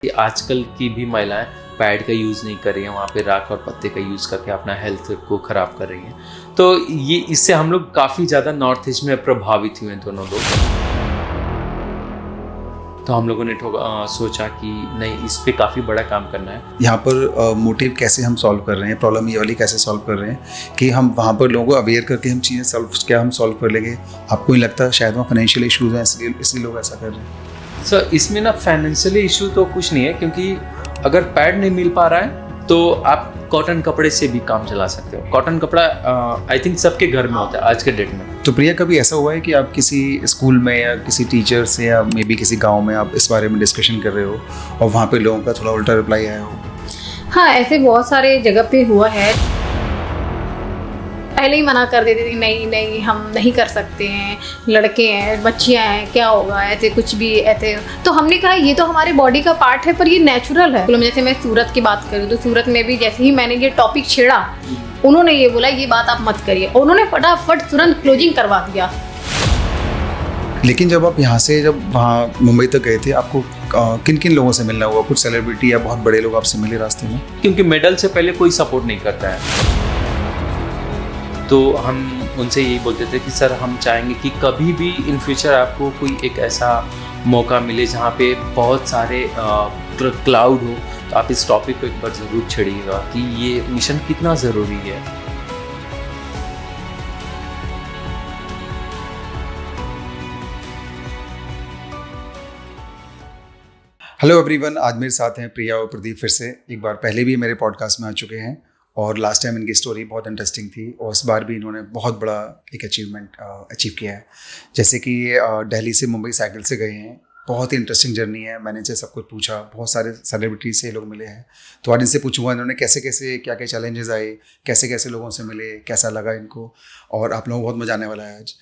कि आजकल की भी महिलाएं पैड का यूज़ नहीं कर रही हैं, वहाँ पे राख और पत्ते का यूज़ करके अपना हेल्थ को ख़राब कर रही हैं। तो ये इससे हम लोग काफ़ी ज़्यादा नॉर्थ ईस्ट में प्रभावित हुए हैं दोनों लोग। तो हम लोगों ने सोचा कि नहीं, इस पे काफ़ी बड़ा काम करना है। यहाँ पर मोटिव कैसे हम सॉल्व कर रहे हैं, प्रॉब्लम ये वाली कैसे सॉल्व कर रहे हैं कि हम वहाँ पर लोगों को अवेयर करके हम चीज़ें हम सॉल्व कर लेंगे। आपको नहीं लगता शायद वहाँ फाइनेंशियल इशूज़ हैं, इसलिए लोग ऐसा कर रहे हैं? सर, इसमें ना फाइनेंशियली इशू तो कुछ नहीं है, क्योंकि अगर पैड नहीं मिल पा रहा है तो आप कॉटन कपड़े से भी काम चला सकते हो। कॉटन कपड़ा आई थिंक सबके घर में होता है आज के डेट में। तो प्रिया, कभी ऐसा हुआ है कि आप किसी स्कूल में या किसी टीचर से या मे बी किसी गांव में आप इस बारे में डिस्कशन कर रहे हो और वहाँ पे लोगों का थोड़ा उल्टा रिप्लाई आया हो? हाँ, ऐसे बहुत सारे जगह पे हुआ है। पहले ही मना कर देते थे, नहीं नहीं हम नहीं कर सकते हैं, लड़के हैं, बच्चियां हैं, क्या होगा, ऐसे कुछ भी ऐसे। तो हमने कहा ये तो हमारे बॉडी का पार्ट है, पर ये नेचुरल है। जैसे मैं सूरत की बात करूँ तो सूरत में भी जैसे ही मैंने ये टॉपिक छेड़ा, उन्होंने ये बोला ये बात आप मत करिए, उन्होंने फटाफट तुरंत क्लोजिंग करवा दिया। लेकिन जब आप यहाँ से जब वहाँ मुंबई तक गए थे, आपको किन किन लोगों से मिलना हुआ? कुछ सेलिब्रिटी या बहुत बड़े लोग आपसे मिले रास्ते में? क्योंकि मेडल से पहले कोई सपोर्ट नहीं करता है, तो हम उनसे यही बोलते थे कि सर, हम चाहेंगे कि कभी भी इन फ्यूचर आपको कोई एक ऐसा मौका मिले जहाँ पे बहुत सारे क्लाउड हो, तो आप इस टॉपिक को एक बार ज़रूर छेड़िएगा कि ये मिशन कितना ज़रूरी है। हेलो एवरीवन, आज मेरे साथ हैं प्रिया और प्रदीप। फिर से एक बार पहले भी मेरे पॉडकास्ट में आ चुके हैं और लास्ट टाइम इनकी स्टोरी बहुत इंटरेस्टिंग थी और इस बार भी इन्होंने बहुत बड़ा एक अचीवमेंट अचीव किया है। जैसे कि ये दिल्ली से मुंबई साइकिल से गए हैं। बहुत ही इंटरेस्टिंग जर्नी है। मैंने इनसे सब कुछ पूछा, बहुत सारे सेलिब्रिटी से लोग मिले हैं, तो आज इनसे पूछूंगा इन्होंने कैसे कैसे क्या क्या चैलेंजेस आए, कैसे कैसे लोगों से मिले, कैसा लगा इनको, और आप लोगों को बहुत मजा आने वाला है आज।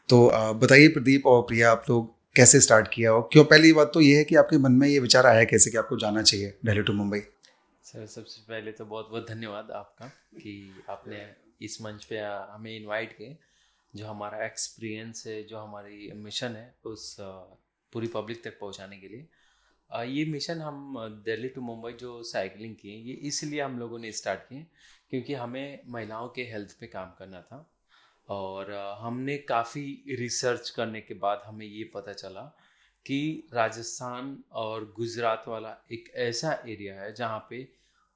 तो बताइए प्रदीप और प्रिया, आप लोग कैसे स्टार्ट किया और क्यों? पहली बात तो ये है कि आपके मन में ये विचार आया कैसे कि आपको जाना चाहिए दिल्ली टू मुंबई? सर, सबसे पहले तो बहुत बहुत धन्यवाद आपका कि आपने इस मंच पे हमें इनवाइट किए। जो हमारा एक्सपीरियंस है, जो हमारी मिशन है, उस पूरी पब्लिक तक पहुंचाने के लिए। ये मिशन हम दिल्ली टू मुंबई जो साइकिलिंग की, ये इसलिए हम लोगों ने स्टार्ट किए क्योंकि हमें महिलाओं के हेल्थ पे काम करना था। और हमने काफ़ी रिसर्च करने के बाद हमें ये पता चला कि राजस्थान और गुजरात वाला एक ऐसा एरिया है जहाँ पे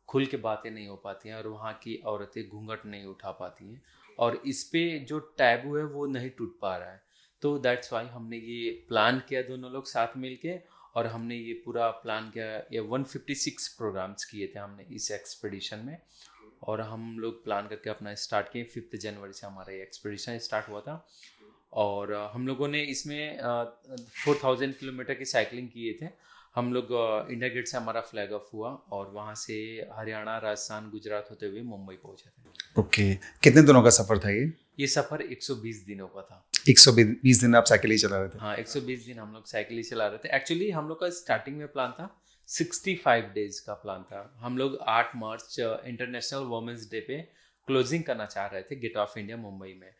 खुल के बातें नहीं हो पाती हैं और वहाँ की औरतें घूंघट नहीं उठा पाती हैं, और इस पे जो टैबू है वो नहीं टूट पा रहा है। तो दैट्स वाई हमने ये प्लान किया, दोनों लोग साथ मिल के, और हमने ये पूरा प्लान किया। ये 156 प्रोग्राम्स किए थे हमने इस एक्सपीडिशन में, और हम लोग प्लान करके अपना स्टार्ट किए। 5 जनवरी से हमारा ये एक्सपीडिशन स्टार्ट हुआ था, और हम लोगों ने इसमें 4000 किलोमीटर की साइकिलिंग किए थे। हम लोग इंडिया गेट से हमारा फ्लैग ऑफ हुआ और वहाँ से हरियाणा, राजस्थान, गुजरात होते हुए मुंबई पहुँचे थे। ओके, कितने दिनों का सफ़र था ये? ये सफ़र 120 दिनों का था। 120 दिन आप साइकिल ही चला रहे थे? हाँ, 120 दिन हम लोग साइकिल ही चला रहे थे। एक्चुअली हम लोग का स्टार्टिंग में प्लान था 65 डेज का प्लान था। हम लोग 8 मार्च इंटरनेशनल वुमेंस डे पे क्लोजिंग करना चाह रहे थे गेट ऑफ इंडिया मुंबई में,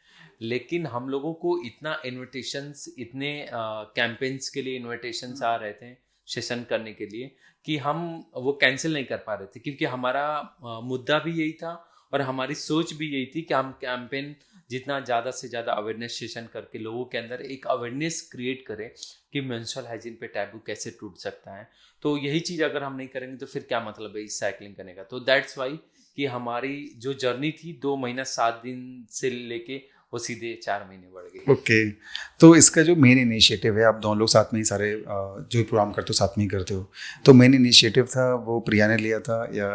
लेकिन हम लोगों को इतना इनविटेशंस, इतने कैंपेन्स के लिए इनविटेशंस आ रहे थे सेशन करने के लिए, कि हम वो कैंसिल नहीं कर पा रहे थे, क्योंकि हमारा मुद्दा भी यही था और हमारी सोच भी यही थी कि हम कैंपेन जितना ज़्यादा से ज़्यादा अवेयरनेस सेशन करके लोगों के अंदर एक अवेयरनेस क्रिएट करें कि मेंस्ट्रुअल हाइजीन पे टैबू कैसे टूट सकता है। तो यही चीज़ अगर हम नहीं करेंगे तो फिर क्या मतलब है इस साइकिलिंग करने का। तो दैट्स वाई कि हमारी जो जर्नी थी 2 महीना 7 दिन से लेके वो सीधे 4 महीने बढ़ गई। ओके, तो इसका जो मेन इनिशिएटिव है, आप दोनों लोग साथ में ही सारे जो प्रोग्राम करते हो साथ में ही करते हो, तो मेन इनिशिएटिव था वो प्रिया ने लिया था या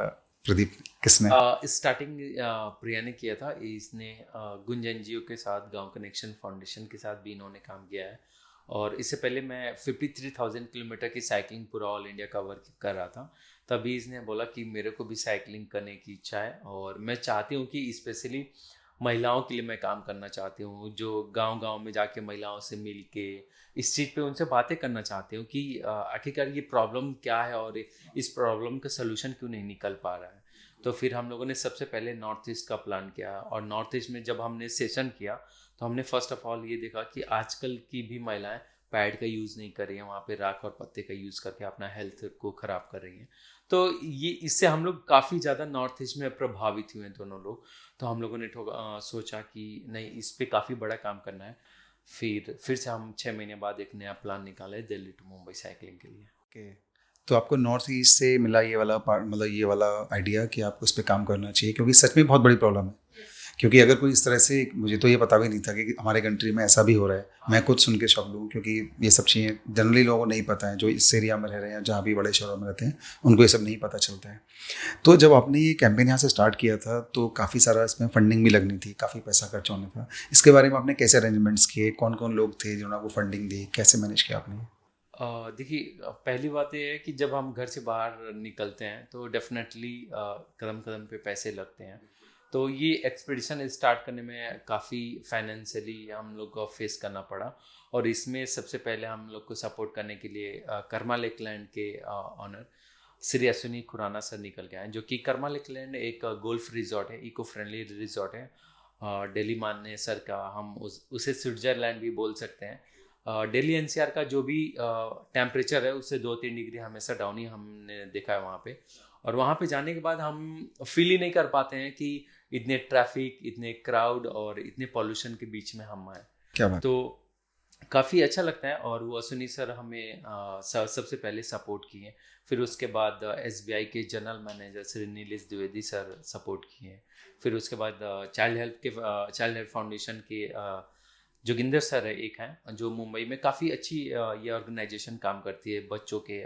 प्रदीप, किसने? स्टार्टिंग प्रिया ने किया था। इसने गुंज एनजीओ के साथ, गांव कनेक्शन फाउंडेशन के साथ भी इन्होंने काम किया है, और इससे पहले मैं 53,000 किलोमीटर की साइकिलिंग पूरा ऑल इंडिया कवर कर रहा था। तभी इसने बोला कि मेरे को भी साइकिलिंग करने की इच्छा है, और मैं चाहती हूँ कि स्पेशली महिलाओं के लिए मैं काम करना चाहती हूँ, जो गांव-गांव में जाके महिलाओं से मिल के इस चीज़ पे उनसे बातें करना चाहती हूँ कि आखिरकार ये प्रॉब्लम क्या है और इस प्रॉब्लम का सलूशन क्यों नहीं निकल पा रहा है। तो फिर हम लोगों ने सबसे पहले नॉर्थ ईस्ट का प्लान किया, और नॉर्थ ईस्ट में जब हमने सेशन किया तो हमने फर्स्ट ऑफ ऑल ये देखा कि आजकल की भी महिलाएं पैड का यूज़ नहीं कर रही हैं, वहाँ पे राख और पत्ते का यूज़ करके अपना हेल्थ को ख़राब कर रही हैं। तो ये इससे हम लोग काफ़ी ज़्यादा नॉर्थ ईस्ट में प्रभावित हुए दोनों लोग। तो हम लोगों ने सोचा कि नहीं, इस पे काफ़ी बड़ा काम करना है। फिर से हम 6 महीने बाद एक नया प्लान निकाले दिल्ली टू मुंबई साइकिलिंग के लिए। ओके, तो आपको नॉर्थ ईस्ट से मिला ये वाला पार्ट, मतलब ये वाला आइडिया कि आपको उस पर काम करना चाहिए, क्योंकि सच में बहुत बड़ी प्रॉब्लम है। क्योंकि अगर कोई इस तरह से, मुझे तो ये पता भी नहीं था कि हमारे कंट्री में ऐसा भी हो रहा है। मैं खुद सुन के शौक लूँ, क्योंकि ये सब चीज़ें जनरली लोगों को नहीं पता है, जो इस एरिया में रह रहे हैं, जहाँ भी बड़े शहरों में रहते हैं, उनको ये सब नहीं पता चलता है। तो जब आपने ये कैंपेन यहाँ से स्टार्ट किया था तो काफ़ी सारा इसमें फंडिंग भी लगनी थी, काफ़ी पैसा खर्च होना था। इसके बारे में आपने कैसे अरेंजमेंट्स किए, कौन कौन लोग थे जिन्होंने आपको फंडिंग दी, कैसे मैनेज किया आपने? देखिए, पहली बात ये है कि जब हम घर से बाहर निकलते हैं तो डेफिनेटली कदम कदम पे पैसे लगते हैं। तो ये एक्सपीडिशन स्टार्ट करने में काफ़ी फाइनेंशियली हम लोग को फेस करना पड़ा। और इसमें सबसे पहले हम लोग को सपोर्ट करने के लिए कर्मा लेक लैंड के ऑनर श्री अश्विनी खुराना सर निकल के आए, जो कि कर्मा लेक लैंड एक गोल्फ रिजॉर्ट है, इको फ्रेंडली रिजॉर्ट है। दिल्ली मानने सर का हम उसे स्विट्ज़रलैंड भी बोल सकते हैं। दिल्ली एनसीआर का जो भी टेम्परेचर है उससे 2-3 डिग्री हमेशा डाउन ही हमने देखा है वहाँ पे। और वहाँ पे जाने के बाद हम फील ही नहीं कर पाते हैं कि इतने ट्रैफिक, इतने क्राउड और इतने पॉल्यूशन के बीच में हम आए। क्या बात। तो काफ़ी अच्छा लगता है। और वो अश्विनी सर हमें सबसे पहले सपोर्ट किए। फिर उसके बाद SBI के general manager Shri Nilesh Dwivedi sir support किए। फिर उसके बाद चाइल्ड हेल्थ फाउंडेशन के जोगिंदर सर है, एक हैं जो मुंबई में काफ़ी अच्छी ये ऑर्गेनाइजेशन काम करती है बच्चों के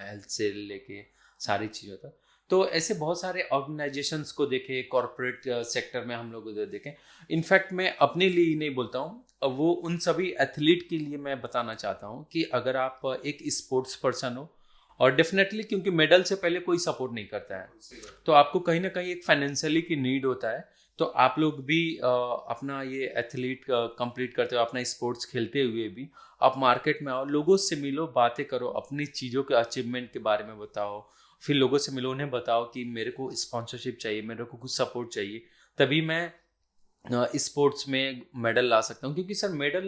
हेल्थ से लेके सारी चीज़ों तक। तो ऐसे बहुत सारे ऑर्गेनाइजेशंस को देखे, कॉरपोरेट सेक्टर में हम लोग उधर देखें। इनफैक्ट मैं अपने लिए ही नहीं बोलता हूँ, वो उन सभी एथलीट के लिए मैं बताना चाहता हूँ कि अगर आप एक स्पोर्ट्स पर्सन हो, और डेफिनेटली क्योंकि मेडल से पहले कोई सपोर्ट नहीं करता है, तो आपको कहीं ना कहीं एक फाइनेंशियली की नीड होता है। तो आप लोग भी अपना ये एथलीट कंप्लीट करते हो, अपना स्पोर्ट्स खेलते हुए भी आप मार्केट में आओ, लोगों से मिलो, बातें करो, अपनी चीज़ों के अचीवमेंट के बारे में बताओ। फिर लोगों से मिलो, उन्हें बताओ कि मेरे को स्पॉन्सरशिप चाहिए, मेरे को कुछ सपोर्ट चाहिए, तभी मैं स्पोर्ट्स में मेडल ला सकता हूँ। क्योंकि सर मेडल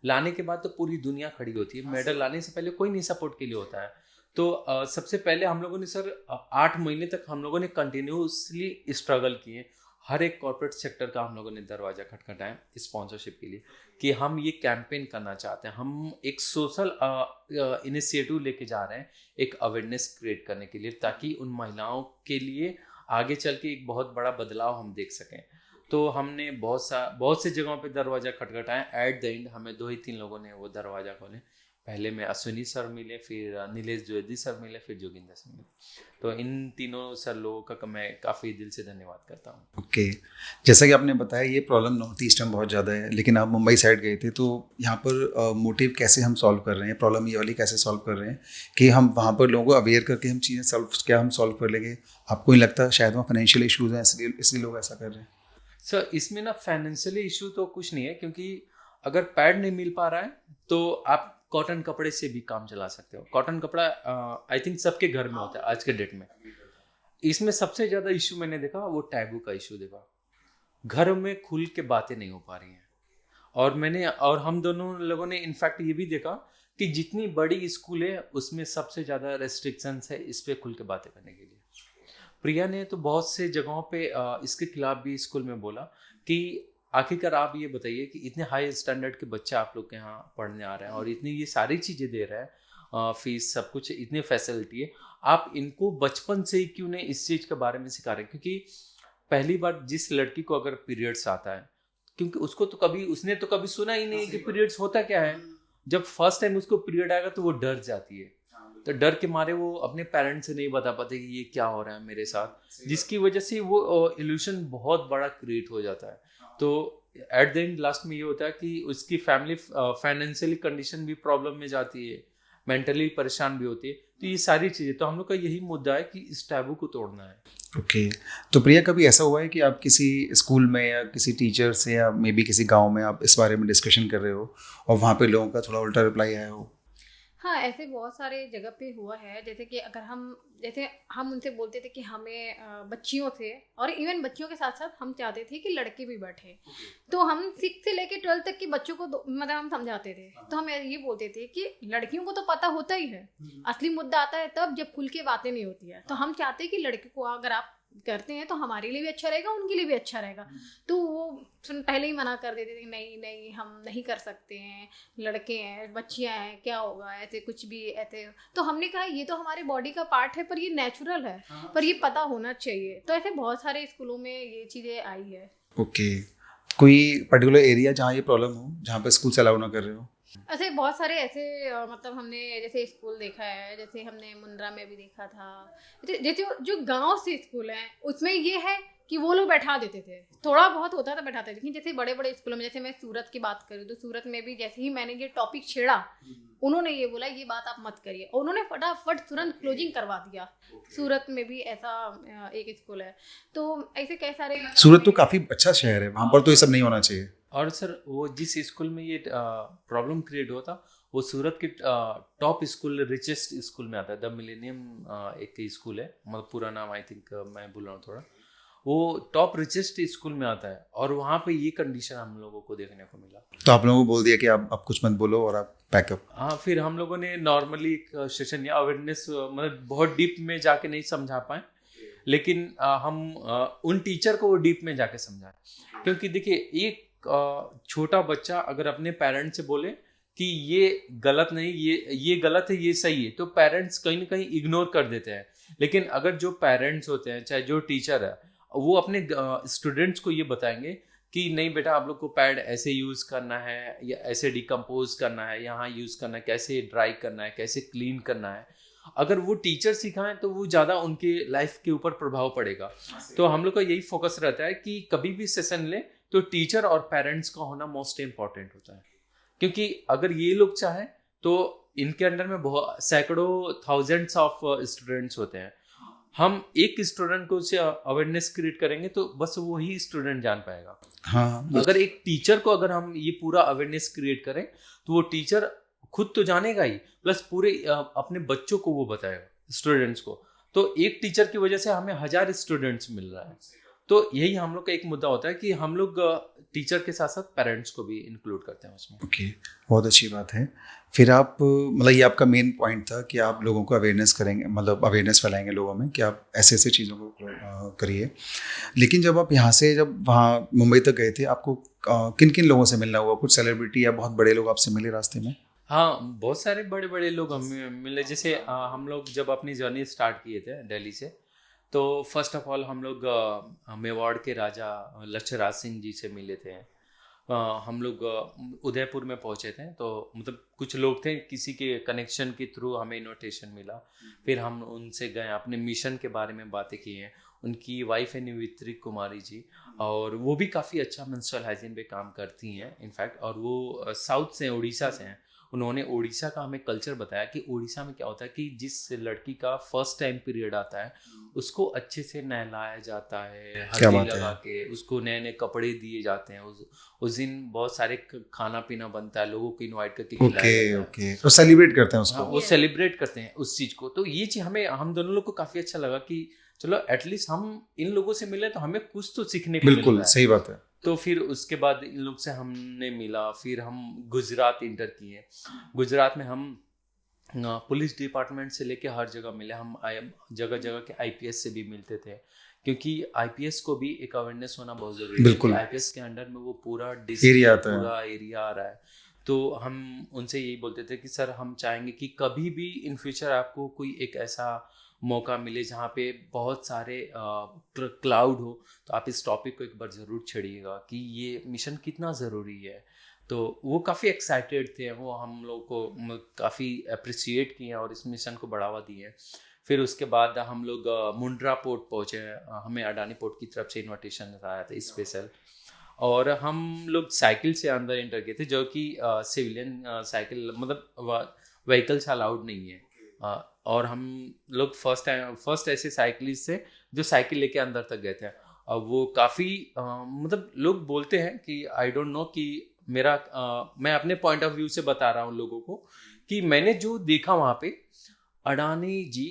लाने के बाद तो पूरी दुनिया खड़ी होती है, मेडल लाने से पहले कोई नहीं सपोर्ट के लिए होता है। तो सबसे पहले हम लोगों ने सर 8 महीने तक हम लोगों ने कंटिन्यूसली स्ट्रगल किए। हर एक कॉर्पोरेट सेक्टर का हम लोगों ने दरवाज़ा खटखटाया स्पॉन्सरशिप के लिए कि हम ये कैंपेन करना चाहते हैं, हम एक सोशल इनिशिएटिव लेके जा रहे हैं, एक अवेयरनेस क्रिएट करने के लिए, ताकि उन महिलाओं के लिए आगे चल के एक बहुत बड़ा बदलाव हम देख सकें। तो हमने बहुत से जगहों पे दरवाज़ा खटखटाया। एट द एंड हमें 2 ही 3 लोगों ने वो दरवाज़ा खोले। पहले में अश्विनी सर मिले, फिर नीलेश द्विवेदी सर मिले, फिर जोगिंदर सर मिले। तो इन तीनों सर लोगों का मैं काफ़ी दिल से धन्यवाद करता हूँ। ओके, जैसा कि आपने बताया ये प्रॉब्लम नॉर्थ ईस्ट में बहुत ज़्यादा है, लेकिन आप मुंबई साइड गए थे, तो यहाँ पर मोटिव कैसे हम सॉल्व कर रहे हैं, प्रॉब्लम ये वाली कैसे सॉल्व कर रहे हैं कि हम वहाँ पर लोगों को अवेयर करके हम चीज़ें क्या सॉल्व कर लेंगे? आपको नहीं लगता शायद वहाँ फाइनेंशियल इशूज़ हैं, इसलिए लोग ऐसा कर रहे हैं? सर इसमें ना फाइनेंशियली इशू तो कुछ नहीं है, क्योंकि अगर पैड नहीं मिल पा रहा है तो आप कॉटन कपड़े से भी काम चला सकते हो। कॉटन कपड़ा आई थिंक सबके घर में होता है आज के डेट में। इसमें सबसे ज़्यादा इशू मैंने देखा वो टैबू का इशू देखा। घर में खुल के बातें नहीं हो पा रही हैं। और हम दोनों लोगों ने इनफैक्ट ये भी देखा कि जितनी बड़ी स्कूल है उसमें सबसे ज़्यादा रेस्ट्रिक्शंस है इस पर खुल के बातें करने के लिए। प्रिया ने तो बहुत से जगहों पे इसके खिलाफ भी स्कूल में बोला कि आखिरकार आप ये बताइए कि इतने हाई स्टैंडर्ड के बच्चे आप लोग के यहाँ पढ़ने आ रहे हैं और इतनी ये सारी चीज़ें दे रहे हैं, फीस सब कुछ, इतनी फैसिलिटी है, आप इनको बचपन से ही क्यों नहीं इस चीज़ के बारे में सिखा रहे हैं? क्योंकि पहली बार जिस लड़की को अगर पीरियड्स आता है, क्योंकि उसने तो कभी सुना ही नहीं कि पीरियड्स होता क्या है। जब फर्स्ट टाइम उसको पीरियड आएगा तो वो डर जाती है। तो डर के मारे वो अपने पेरेंट्स से नहीं बता पाते कि ये क्या हो रहा है मेरे साथ, जिसकी वजह से वो इल्यूशन बहुत बड़ा क्रिएट हो जाता है। तो एट द एंड लास्ट में ये होता है कि उसकी फैमिली फाइनेंशियली कंडीशन भी प्रॉब्लम में जाती है, मेंटली परेशान भी होती है। तो ये सारी चीज़ें, तो हम लोग का यही मुद्दा है कि इस टैबू को तोड़ना है। ओके, तो प्रिया कभी ऐसा हुआ है कि आप किसी स्कूल में या किसी टीचर से या मे बी किसी गांव में आप इस बारे में डिस्कशन कर रहे हो और वहाँ पे लोगों का थोड़ा उल्टा रिप्लाई आया हो? हाँ, ऐसे बहुत सारे जगह पे हुआ है। जैसे हम उनसे बोलते थे कि हमें बच्चियों से, और इवन बच्चियों के साथ साथ हम चाहते थे कि लड़के भी बैठे। तो हम 6 से लेके 12 तक के बच्चों को मतलब हम समझाते थे। तो हम ये बोलते थे कि लड़कियों को तो पता होता ही है, असली मुद्दा आता है तब जब खुल के बातें नहीं होती है। तो हम चाहते हैं कि लड़के को अगर आप करते हैं तो हमारे लिए भी अच्छा रहेगा, उनके लिए भी अच्छा रहेगा। तो वो पहले ही मना कर देते थे, नहीं नहीं हम नहीं कर सकते हैं, लड़के हैं, बच्चियां हैं, क्या होगा, ऐसे कुछ भी ऐसे। तो हमने कहा ये तो हमारे बॉडी का पार्ट है, पर ये नेचुरल है, पर ये पता होना चाहिए। तो ऐसे बहुत सारे स्कूलों में ये चीज़ें आई है। ओके, कोई पर्टिकुलर एरिया जहाँ ये प्रॉब्लम हो, जहाँ पे स्कूल से अलाउ ना कर रहे हो? ऐसे बहुत सारे ऐसे मतलब हमने जैसे स्कूल देखा है, जैसे हमने मुंद्रा में भी देखा था। जैसे जो गांव से स्कूल हैं उसमें ये है कि वो लोग बैठा देते थे, थोड़ा बहुत होता था बैठाते थे। लेकिन जैसे बड़े बड़े स्कूलों में, जैसे मैं सूरत की बात करूँ तो सूरत में भी जैसे ही मैंने ये टॉपिक छेड़ा, उन्होंने ये बोला ये बात आप मत करिए, और उन्होंने फटाफट तुरंत क्लोजिंग करवा दिया। सूरत में भी ऐसा एक स्कूल है। तो ऐसे कई सारे, सूरत तो काफ़ी अच्छा शहर है, वहाँ पर तो ये सब नहीं होना चाहिए। और सर वो जिस स्कूल में ये प्रॉब्लम क्रिएट हुआ था वो सूरत के टॉप स्कूल, रिचेस्ट स्कूल में आता है। द मिलेनियम एक स्कूल है, मतलब पूरा नाम आई थिंक मैं भूल रहा हूँ थोड़ा। वो टॉप रिचेस्ट स्कूल में आता है, और वहाँ पे ये कंडीशन हम लोगों को देखने को मिला। तो आप लोगों को बोल दिया कि आप कुछ मत बोलो और आप पैकअप? हाँ, फिर हम लोगों ने नॉर्मली एक सेशन या अवेयरनेस, मतलब बहुत डीप में जाके नहीं समझा पाए, लेकिन हम उन टीचर को वो डीप में जाके समझाए। क्योंकि देखिए, एक छोटा बच्चा अगर अपने पेरेंट्स से बोले कि ये गलत नहीं, ये गलत है, ये सही है, तो पेरेंट्स कहीं ना कहीं इग्नोर कर देते हैं। लेकिन अगर जो पेरेंट्स होते हैं, चाहे जो टीचर है, वो अपने स्टूडेंट्स को ये बताएंगे कि नहीं बेटा, आप लोग को पैड ऐसे यूज़ करना है, या ऐसे डिकम्पोज करना है, यहाँ यूज़ करना है, कैसे ड्राई करना है, कैसे क्लीन करना है। अगर वो टीचर सिखाएं तो वो ज़्यादा उनके लाइफ के ऊपर प्रभाव पड़ेगा। तो हम लोग का यही फोकस रहता है कि कभी भी सेशन ले तो टीचर और पेरेंट्स का होना मोस्ट इम्पॉर्टेंट होता है। क्योंकि अगर ये लोग चाहें तो इनके अंडर में बहुत सैकड़ों थाउजेंड्स ऑफ स्टूडेंट्स होते हैं। हम एक स्टूडेंट को उससे अवेयरनेस क्रिएट करेंगे तो बस वही स्टूडेंट जान पाएगा। हाँ, अगर एक टीचर को अगर हम ये पूरा अवेयरनेस क्रिएट करें तो वो टीचर खुद तो जानेगा ही, प्लस पूरे अपने बच्चों को वो बताएगा, स्टूडेंट्स को। तो एक टीचर की वजह से हमें 1000 स्टूडेंट्स मिल रहा है। तो यही हम लोग का एक मुद्दा होता है कि हम लोग टीचर के साथ साथ पेरेंट्स को भी इंक्लूड करते हैं उसमें। ओके, बहुत अच्छी बात है। फिर आप, मतलब ये आपका मेन पॉइंट था कि आप लोगों को अवेयरनेस करेंगे, मतलब अवेयरनेस फैलाएंगे लोगों में कि आप ऐसे ऐसे चीज़ों को करिए। लेकिन जब आप यहाँ से जब वहाँ मुंबई तक गए थे, आपको किन किन लोगों से मिलना हुआ? कुछ सेलिब्रिटी या बहुत बड़े लोग आपसे मिले रास्ते में? हाँ, बहुत सारे बड़े बड़े लोग हमें मिले। जैसे हम लोग जब अपनी जर्नी स्टार्ट किए थे दिल्ली से, तो फर्स्ट ऑफ ऑल हम लोग मेवाड़ के राजा लक्षराज सिंह जी से मिले थे। हम लोग उदयपुर में पहुंचे थे, तो मतलब कुछ लोग थे, किसी के कनेक्शन के थ्रू हमें इन्विटेशन मिला। फिर हम उनसे गए, अपने मिशन के बारे में बातें की हैं। उनकी वाइफ है निवित्री कुमारी जी, और वो भी काफ़ी अच्छा मेंस्ट्रुअल हाइजीन पे काम करती हैं इनफैक्ट, और वो साउथ से, उड़ीसा से हैं। उन्होंने उड़ीसा का हमें कल्चर बताया कि उड़ीसा में क्या होता है कि जिस लड़की का फर्स्ट टाइम पीरियड आता है उसको अच्छे से नहलाया जाता है, हल्दी लगा के, उसको नए नए कपड़े दिए जाते हैं। उस दिन बहुत सारे खाना पीना बनता है, लोगों को इनवाइट करके खिलाया जाता है। तो सेलिब्रेट करते हैं उसको। हाँ, वो सेलिब्रेट करते हैं उस चीज़ को। तो ये चीज़ हम दोनों लोग को काफ़ी अच्छा लगा कि चलो एटलीस्ट हम इन लोगों से मिले तो हमें कुछ तो सीखने को मिला। बिल्कुल सही बात है। तो फिर उसके बाद इन लोग से हमने मिला। फिर हम गुजरात इंटर किए। गुजरात में हम पुलिस डिपार्टमेंट से लेके हर जगह मिले। हम जगह जगह के आईपीएस से भी मिलते थे, क्योंकि आईपीएस को भी एक अवेयरनेस होना बहुत जरूरी है। बिल्कुल, आईपीएस के अंडर में वो पूरा एरिया आता है, पूरा एरिया आ रहा है। तो हम उनसे यही बोलते थे कि सर, हम चाहेंगे कि कभी भी इन फ्यूचर आपको कोई एक ऐसा मौका मिले जहाँ पे बहुत सारे क्लाउड हो, तो आप इस टॉपिक को एक बार ज़रूर छेड़िएगा कि ये मिशन कितना ज़रूरी है। तो वो काफ़ी एक्साइटेड थे, वो हम लोग को काफ़ी अप्रिशिएट किए और इस मिशन को बढ़ावा दिए। फिर उसके बाद हम लोग मुंड्रा पोर्ट पहुँचे। हमें अडानी पोर्ट की तरफ से इन्विटेशन आया था स्पेशल, और हम लोग साइकिल से अंदर एंटर किए थे, जो कि सिविलियन साइकिल, मतलब व्हीकल्स अलाउड नहीं है। और हम लोग फर्स्ट ऐसे साइकिलिस्ट थे जो साइकिल लेके अंदर तक गए थे। अब वो काफ़ी मतलब लोग बोलते हैं कि आई डोंट नो कि मैं अपने पॉइंट ऑफ व्यू से बता रहा हूँ लोगों को कि मैंने जो देखा वहाँ पे, अडानी जी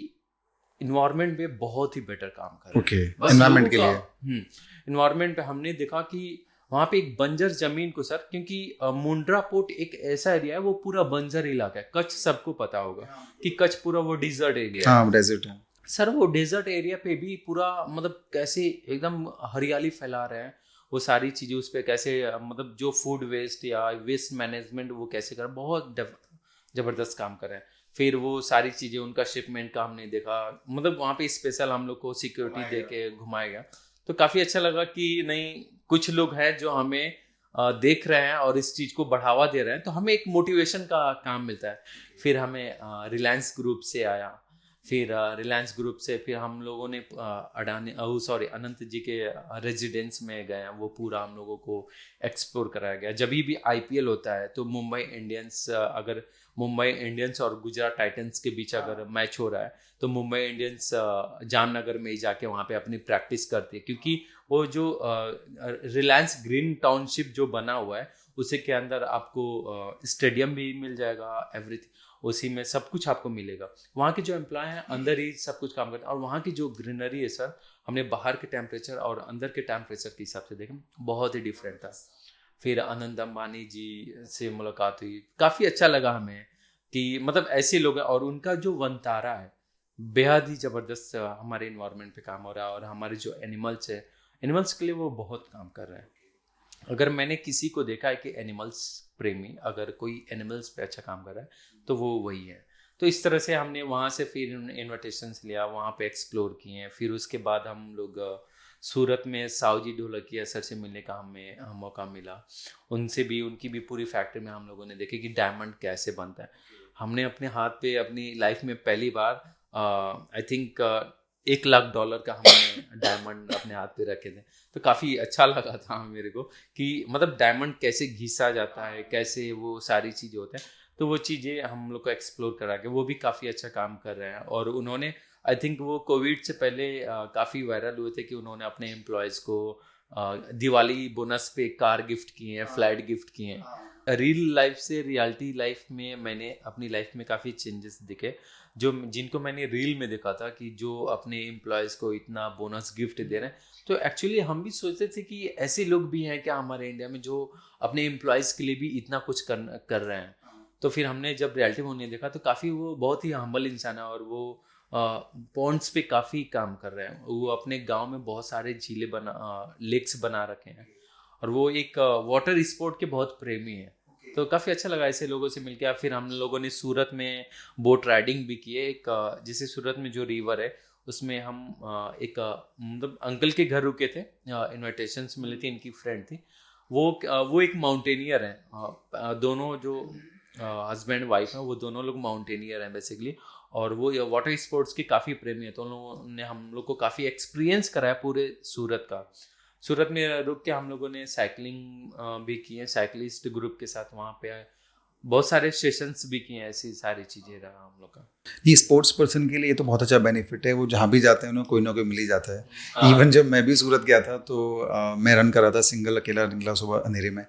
इन्वायरमेंट पे बहुत ही बेटर काम कर रहे हैं। ओके, बस एनवायरनमेंट के लोगों लिए। का इन्वायरमेंट पे हमने देखा कि वहाँ पे एक बंजर जमीन को सर, क्योंकि मुंड्रा पोर्ट एक ऐसा एरिया है, वो पूरा बंजर इलाका है। कच्छ सबको पता होगा कि कच्छ पूरा वो डिजर्ट एरिया है। हाँ, डेजर्ट है सर वो डेजर्ट एरिया पे भी पूरा मतलब कैसे एकदम हरियाली फैला रहे हैं, वो सारी चीज़ें उस पर कैसे मतलब जो फूड वेस्ट या वेस्ट मैनेजमेंट वो कैसे कर, बहुत ज़बरदस्त काम कर रहे हैं। फिर वो सारी चीज़ें उनका शिपमेंट का हमने देखा, मतलब वहाँ पे स्पेशल हम लोग को सिक्योरिटी दे के घुमाया गया। तो काफ़ी अच्छा लगा कि नहीं, कुछ लोग हैं जो हमें देख रहे हैं और इस चीज़ को बढ़ावा दे रहे हैं, तो हमें एक मोटिवेशन का काम मिलता है। फिर हमें रिलायंस ग्रुप से आया, फिर रिलायंस ग्रुप से फिर हम लोगों ने अनंत जी के रेजिडेंस में गए, वो पूरा हम लोगों को एक्सप्लोर कराया गया। जब भी आईपीएल होता है तो अगर मुंबई इंडियंस और गुजरात टाइटंस के बीच अगर मैच हो रहा है तो मुंबई इंडियंस जामनगर में ही जाके वहाँ पे अपनी प्रैक्टिस करती है, क्योंकि वो जो रिलायंस ग्रीन टाउनशिप जो बना हुआ है उसी के अंदर आपको स्टेडियम भी मिल जाएगा, एवरीथिंग उसी में सब कुछ आपको मिलेगा। वहाँ के जो एम्प्लॉय हैं अंदर ही सब कुछ काम करते हैं, और वहाँ की जो ग्रीनरी है सर, हमने बाहर के टेम्परेचर और अंदर के टेम्परेचर के हिसाब से देखा, बहुत ही डिफरेंट था। फिर अनंत अंबानी जी से मुलाकात हुई, काफ़ी अच्छा लगा हमें कि मतलब ऐसे लोग हैं, और उनका जो वनतारा है बेहद ही ज़बरदस्त हमारे इन्वायरमेंट पे काम हो रहा है। और हमारे जो एनिमल्स है, एनिमल्स के लिए वो बहुत काम कर रहे हैं। अगर मैंने किसी को देखा है कि एनिमल्स प्रेमी, अगर कोई एनिमल्स पे अच्छा काम कर रहा है तो वो वही है। तो इस तरह से हमने वहाँ से फिर इन्विटेशंस लिया, वहाँ पे एक्सप्लोर किए। फिर उसके बाद हम लोग सूरत में सावजी ढोलकिया सर से मिलने का हमें मौका मिला। उनसे भी, उनकी भी पूरी फैक्ट्री में हम लोगों ने देखे कि डायमंड कैसे बनता है। हमने अपने हाथ पे अपनी लाइफ में पहली बार आई थिंक $1 लाख का हमने डायमंड अपने हाथ पे रखे थे। तो काफ़ी अच्छा लगा था मेरे को कि मतलब डायमंड कैसे घिसा जाता है, कैसे वो सारी चीज़ें होते हैं। तो वो चीज़ें हम लोग को एक्सप्लोर करा के, वो भी काफ़ी अच्छा काम कर रहे हैं। और उन्होंने आई थिंक वो कोविड से पहले काफ़ी वायरल हुए थे कि उन्होंने अपने एम्प्लॉयज़ को दिवाली बोनस पे कार गिफ्ट किए हैं, फ्लाइट गिफ्ट किए हैं। रियल लाइफ से रियलिटी लाइफ में मैंने अपनी लाइफ में काफ़ी चेंजेस दिखे, जिनको मैंने रील में देखा था कि जो अपने एम्प्लॉयज़ को इतना बोनस गिफ्ट दे रहे हैं। तो एक्चुअली हम भी सोचते थे कि ऐसे लोग भी हैं क्या हमारे इंडिया में जो अपने एम्प्लॉयज़ के लिए भी इतना कुछ कर रहे हैं। तो फिर हमने जब रियलिटी में उन्हें देखा तो काफ़ी वो बहुत ही हम्बल इंसान है, और वो पॉन्ड्स पे काफ़ी काम कर रहे हैं। वो अपने गांव में बहुत सारे लेक्स बना रखे हैं, और वो एक वाटर स्पोर्ट के बहुत प्रेमी है। तो काफ़ी अच्छा लगा ऐसे लोगों से मिलकर। फिर हम लोगों ने सूरत में बोट राइडिंग भी की है। जैसे सूरत में जो रिवर है उसमें हम एक मतलब अंकल के घर रुके थे, इनविटेशंस मिली थी, इनकी फ्रेंड थी। वो एक माउंटेनियर हैं, दोनों जो हस्बैंड वाइफ हैं वो दोनों लोग माउंटेनियर हैं बेसिकली, और वो वाटर स्पोर्ट्स के काफ़ी प्रेमी है। तो उन लोगों ने हम लोग को काफ़ी एक्सपीरियंस कराया पूरे सूरत का। सूरत में रुक के हम लोगों ने साइकिलिंग भी की है, साइकिलिस्ट ग्रुप के साथ वहाँ पे बहुत सारे सेशंस भी किए हैं, ऐसी सारी चीज़ें रहा हम लोग का। ये स्पोर्ट्स पर्सन के लिए ये तो बहुत अच्छा बेनिफिट है, वो जहाँ भी जाते हैं उन्हें कोई ना कोई मिल ही जाता है। इवन जब मैं भी सूरत गया था तो मैं रन कर रहा था, सिंगल अकेला निकला सुबह अंधेरे में,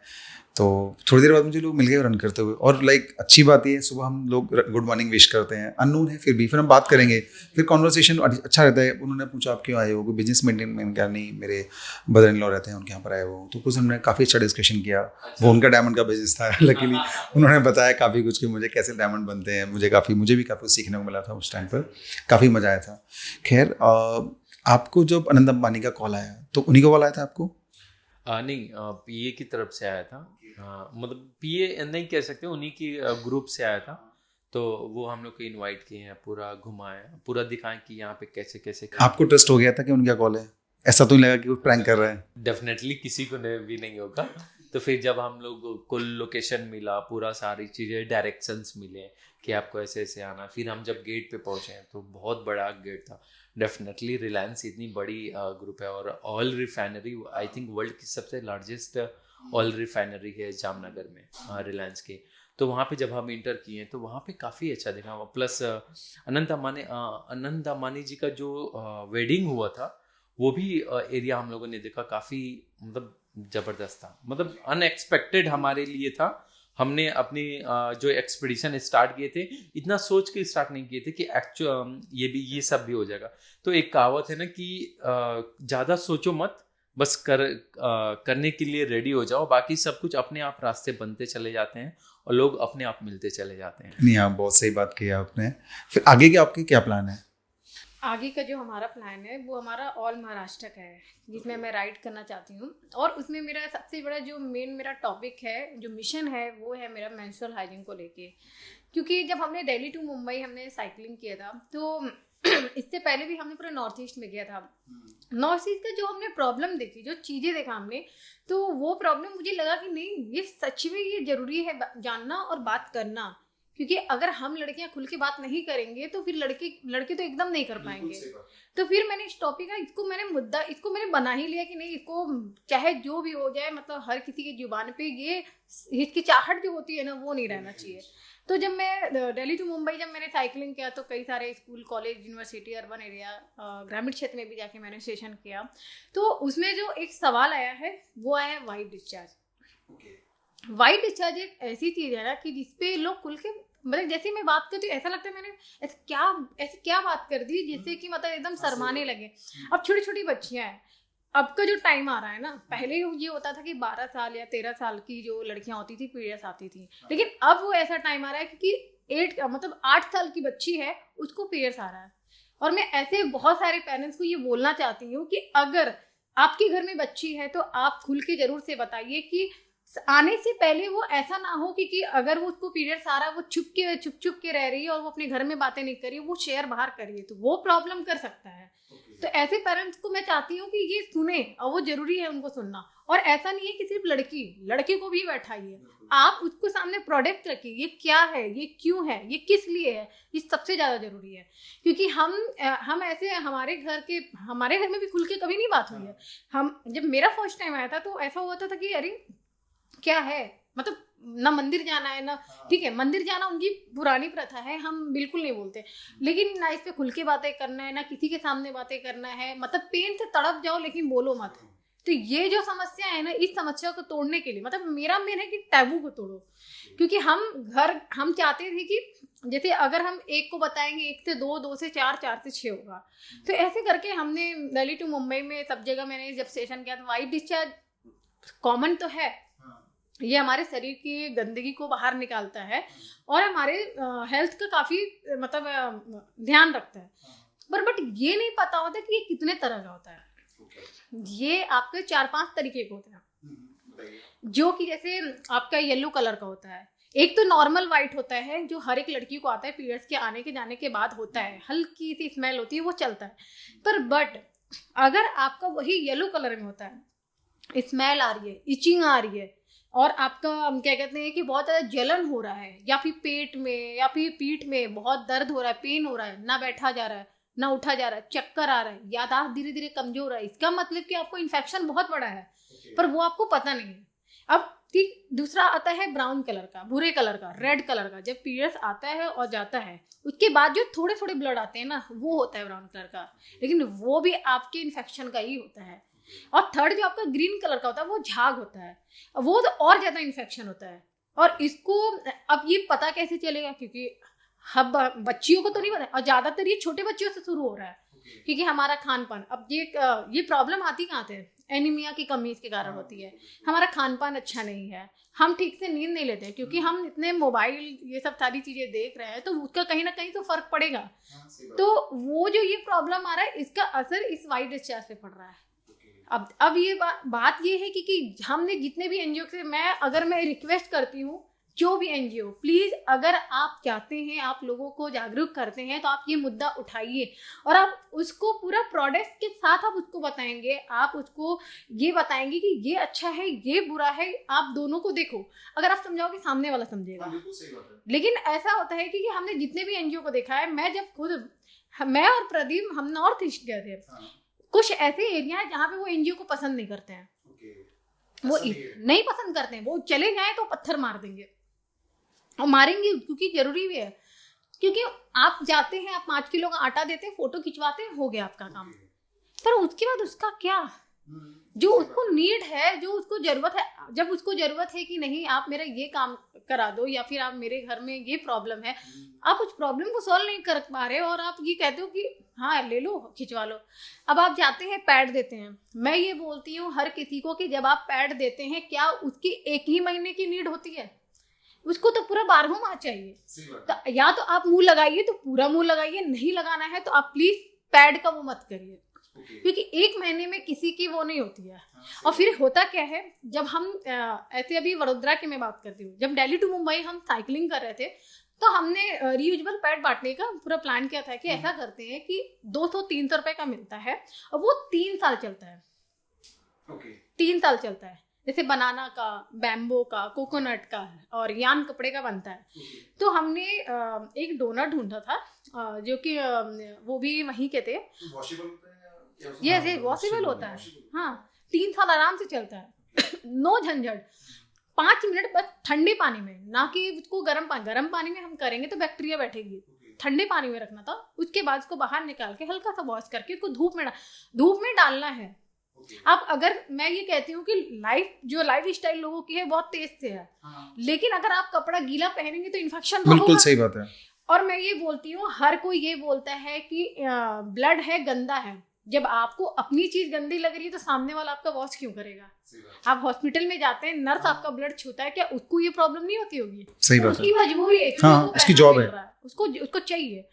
तो थोड़ी देर बाद मुझे लोग मिल गए रन करते हुए। और लाइक अच्छी बात ये है, सुबह हम लोग गुड मॉर्निंग विश करते हैं, अननोन है फिर हम बात करेंगे, फिर कॉन्वर्सेशन अच्छा रहता है। उन्होंने पूछा आप क्यों आए हो, कोई बिजनेस मेंटेन क्या, नहीं मेरे ब्रदर इन लॉ रहते हैं उनके यहाँ पर आए हो। तो कुछ हमने काफ़ी अच्छा डिस्कशन किया। वो उनका डायमंड का बिजनेस था लकीली, उन्होंने बताया काफ़ी कुछ कि मुझे कैसे डायमंड बनते हैं। मुझे भी काफ़ी सीखने को मिला था उस टाइम पर, काफ़ी मज़ा आया था। खैर, आपको जब अनंत अंबानी का कॉल आया तो उन्हीं का कॉल आया था आपको? नहीं, पीए की तरफ से आया था। मतलब पीए नहीं कह सकते, उन्हीं की ग्रुप से आया था। तो वो हम लोग को इनवाइट किए हैं, पूरा घुमाए, पूरा दिखाएं कि यहाँ पे कैसे कैसे। आपको ट्रस्ट हो गया था कि उनका कॉल है? ऐसा तो नहीं लगा कि वो प्रैंक कर रहे हैं? डेफिनेटली किसी को भी नहीं होगा। तो फिर जब हम लोग को लोकेशन मिला, पूरा सारी चीज़ें डायरेक्शंस मिले कि आपको ऐसे ऐसे आना, फिर हम जब गेट पे पहुँचे तो बहुत बड़ा गेट था। डेफिनेटली रिलायंस इतनी बड़ी ग्रुप है, और oil refinery I think world की सबसे लार्जेस्ट ऑयल रिफाइनरी है जामनगर में रिलायंस के। तो वहाँ पे जब हम इंटर किए तो वहाँ पे काफ़ी अच्छा दिखा। प्लस अनंत अंबानी जी का जो वेडिंग हुआ था वो भी एरिया हम लोगों ने देखा, काफ़ी मतलब ज़बरदस्त था, मतलब अनएक्सपेक्टेड हमारे लिए था। हमने अपनी जो एक्सपीडिशन स्टार्ट किए थे इतना सोच के स्टार्ट नहीं किए थे कि एक्चुअल ये सब भी हो जाएगा। तो एक कहावत है ना कि ज़्यादा सोचो मत, बस करने के लिए रेडी हो जाओ, बाकी सब कुछ अपने आप रास्ते बनते चले जाते हैं और लोग अपने आप मिलते चले जाते हैं। नहीं, हाँ, बहुत सही बात की आपने। फिर आगे के आपके क्या प्लान है? आगे का जो हमारा प्लान है वो हमारा ऑल महाराष्ट्र का है, जिसमें मैं राइड करना चाहती हूँ। और उसमें मेरा सबसे बड़ा जो मेरा टॉपिक है, जो मिशन है, वो है मेरा मेंस्ट्रुअल हाइजीन को लेके। क्योंकि जब हमने दिल्ली टू मुंबई हमने साइकिलिंग किया था, तो इससे पहले भी हमने पूरा नॉर्थ ईस्ट में किया था। नॉर्थ ईस्ट का जो हमने प्रॉब्लम देखी, जो चीज़ें देखा हमने, तो वो प्रॉब्लम मुझे लगा कि नहीं, ये सच में ये ज़रूरी है जानना और बात करना। क्योंकि अगर हम लड़कियां खुल के बात नहीं करेंगे तो फिर लड़के तो एकदम नहीं कर पाएंगे। तो फिर मैंने इस टॉपिक का इसको मैंने बना ही लिया कि नहीं, इसको चाहे जो भी हो जाए, मतलब हर किसी की जुबान पे ये हिचकिचाहट जो होती है ना, वो नहीं रहना चाहिए। तो जब मैं दिल्ली टू मुंबई जब मैंने साइकिलिंग किया, तो कई सारे school, college, university, urban area, ग्रामीण क्षेत्र में भी जाके मैंने सेशन किया। तो उसमें जो एक सवाल आया है वो आया है वाइट डिस्चार्ज। वाइट डिस्चार्ज एक ऐसी चीज़ है ना कि जिसपे लोग खुल के, मतलब जैसे मैं बात करती हूँ ऐसा लगता है मैंने ऐसे क्या बात कर दी, जिससे कि मतलब एकदम शर्माने लगे। अब छोटी छोटी बच्चियां हैं, अब का जो टाइम आ रहा है ना, पहले ये होता था कि 12 साल या 13 साल की जो लड़कियां होती थी पीरियड्स आती थी, लेकिन अब वो ऐसा टाइम आ रहा है क्योंकि 8 साल की बच्ची है उसको पीरियड्स आ रहा है। और मैं ऐसे बहुत सारे पेरेंट्स को ये बोलना चाहती हूँ कि अगर आपके घर में बच्ची है तो आप खुल के जरूर से बताइए कि आने से पहले वो ऐसा ना हो कि अगर वो उसको पीरियड्स आ रहा है, वो चुप के रह रही है और वो अपने घर में बातें नहीं कर रही है, वो शेयर बाहर कर रही है, तो वो प्रॉब्लम कर सकता है। तो ऐसे पेरेंट्स को मैं चाहती हूँ कि ये सुने, और वो जरूरी है उनको सुनना। और ऐसा नहीं है कि सिर्फ लड़के को भी बैठाइए, आप उसको सामने प्रोडक्ट रखिए, ये क्या है, ये क्यों है, ये किस लिए है, ये सबसे ज्यादा जरूरी है। क्योंकि हम ऐसे हमारे घर में भी खुल के कभी नहीं बात हुई है। जब मेरा फर्स्ट टाइम आया था तो ऐसा होता था कि अरे क्या है, मतलब ना मंदिर जाना है ना, ठीक है मंदिर जाना उनकी पुरानी प्रथा है, हम बिल्कुल नहीं बोलते, लेकिन ना इस पे खुल के बातें करना है, ना किसी के सामने बातें करना है। मतलब पेन से तड़प जाओ लेकिन बोलो मत। तो ये जो समस्या है ना, इस समस्या को तोड़ने के लिए मतलब मेरा मेन है कि टैबू को तोड़ो। क्योंकि हम चाहते थे कि जैसे अगर हम एक को बताएंगे 1 से 2, 2 से 4, 4 से 6 होगा। तो ऐसे करके हमने दिल्ली टू मुंबई में सब जगह मैंने जब सेशन किया, तो वाइट डिस्चार्ज कॉमन तो है, ये हमारे शरीर की गंदगी को बाहर निकालता है और हमारे हेल्थ का काफ़ी मतलब ध्यान रखता है। बट ये नहीं पता होता कि ये कितने तरह का होता है। ये आपके 4-5 तरीके के होते हैं, जो कि जैसे आपका येलो कलर का होता है। एक तो नॉर्मल वाइट होता है जो हर एक लड़की को आता है, पीरियड्स के आने के जाने के बाद होता है, हल्की सी स्मेल होती है, वो चलता है। पर बट अगर आपका वही येलो कलर में होता है, स्मेल आ रही है, इचिंग आ रही है, और आपका क्या कहते हैं कि बहुत ज़्यादा जलन हो रहा है, या फिर पेट में या फिर पीठ में बहुत दर्द हो रहा है, पेन हो रहा है, ना बैठा जा रहा है ना उठा जा रहा है, चक्कर आ रहा है, याददाश्त धीरे धीरे कमजोर है, इसका मतलब कि आपको इन्फेक्शन बहुत बड़ा है, पर वो आपको पता नहीं है। अब ठीक दूसरा आता है ब्राउन कलर का, भूरे कलर का, रेड कलर का। जब पीरियड्स आता है और जाता है, उसके बाद जो थोड़े थोड़े ब्लड आते हैं ना, वो होता है ब्राउन कलर का, लेकिन वो भी आपके इन्फेक्शन का ही होता है। और थर्ड जो आपका ग्रीन कलर का होता है, वो झाग होता है, वो तो और ज्यादा इन्फेक्शन होता है। और इसको अब ये पता कैसे चलेगा, क्योंकि हम बच्चियों को तो नहीं पता, और ज्यादातर ये छोटे बच्चियों से शुरू हो रहा है। क्योंकि हमारा खान पान, अब ये प्रॉब्लम आती कहाँ से, एनीमिया की कमी के कारण होती है। हमारा खान पान अच्छा नहीं है, हम ठीक से नींद नहीं लेते, क्योंकि हम इतने मोबाइल ये सब सारी चीजें देख रहे हैं, तो उसका कहीं ना कहीं तो फर्क पड़ेगा। तो वो जो ये प्रॉब्लम आ रहा है, इसका असर इस वाइट डिस्चार्ज पे पड़ रहा है। अब ये बात ये है कि हमने जितने भी एनजीओ से मैं रिक्वेस्ट करती हूँ, जो भी एनजीओ, प्लीज अगर आप चाहते हैं, आप लोगों को जागरूक करते हैं, तो आप ये मुद्दा उठाइए और आप उसको पूरा प्रोडक्ट के साथ आप उसको बताएंगे, आप उसको ये बताएंगे कि ये अच्छा है, ये बुरा है, आप दोनों को देखो। अगर आप समझाओगे, सामने वाला समझेगा। लेकिन ऐसा होता है कि हमने जितने भी एनजीओ को देखा है, मैं और प्रदीप हम नॉर्थ ईस्ट गए थे, कुछ ऐसे एरिया है जहाँ पे वो एनजीओ को पसंद नहीं करते हैं। वो नहीं पसंद करते हैं, वो चले जाए तो पत्थर मार देंगे और मारेंगे, क्योंकि जरूरी भी है। क्योंकि आप जाते हैं, आप 5 किलो का आटा देते हैं, फोटो खिंचवाते हैं, हो गया आपका काम। पर उसके बाद उसका क्या, जो उसको नीड है, जो उसको जरूरत है, जब उसको जरूरत है कि नहीं आप मेरा ये काम करा दो, या फिर आप मेरे घर में ये प्रॉब्लम है, आप उस प्रॉब्लम को सॉल्व नहीं कर पा रहे और आप ये कहते हो कि हाँ ले लो खिंचवा लो। अब आप जाते हैं पैड देते हैं, मैं ये बोलती हूँ हर किसी को कि जब आप पैड देते हैं, क्या उसकी 1 ही महीने की नीड होती है? उसको तो पूरा 12 माह चाहिए। तो या तो आप मुंह लगाइए तो पूरा मुंह लगाइए, नहीं लगाना है तो आप प्लीज पैड का वो मत करिए, क्योंकि 1 महीने में किसी की वो नहीं होती है। और फिर होता क्या है, जब हम ऐसे अभी वडोदरा की मैं बात करती हूँ, जब दिल्ली टू मुंबई हम साइकिलिंग कर रहे थे तो हमने रीयूजेबल पैड बांटने का पूरा प्लान किया था कि ऐसा करते हैं कि 200-300 रुपए का मिलता है और वो 3 साल चलता है। 3 साल चलता है, जैसे बनाना का, बैम्बो का, कोकोनट का और यान कपड़े का बनता है। तो हमने एक डोनर ढूंढा था जो कि वो भी वहीं के थे। ये वॉशेबल होता है, हाँ 3 साल आराम से चलता है। नो झंझट, 5 मिनट बस ठंडे पानी में, ना कि उसको गर्म पानी में हम करेंगे तो बैक्टीरिया बैठेगी। ठंडे पानी में रखना था, उसके बाद उसको बाहर निकाल के हल्का सा वॉश करके उसको धूप में डालना है। अब अगर मैं ये कहती हूँ कि लाइफ स्टाइल लोगों की है बहुत तेज से है, लेकिन अगर आप कपड़ा गीला पहनेंगे तो इन्फेक्शन बिल्कुल सही बात है। और मैं ये बोलती हूँ, हर कोई ये बोलता है कि ब्लड है गंदा है। जब आपको अपनी चीज गंदी लग रही है तो सामने वाला आपका वॉश क्यों करेगा? आप हॉस्पिटल में जाते हैं, नर्स आपका ब्लड छूता है, क्या उसको ये प्रॉब्लम नहीं होती होगी? सही बात है, उसकी मजबूरी है, हाँ, उसकी जॉब है, उसको चाहिए।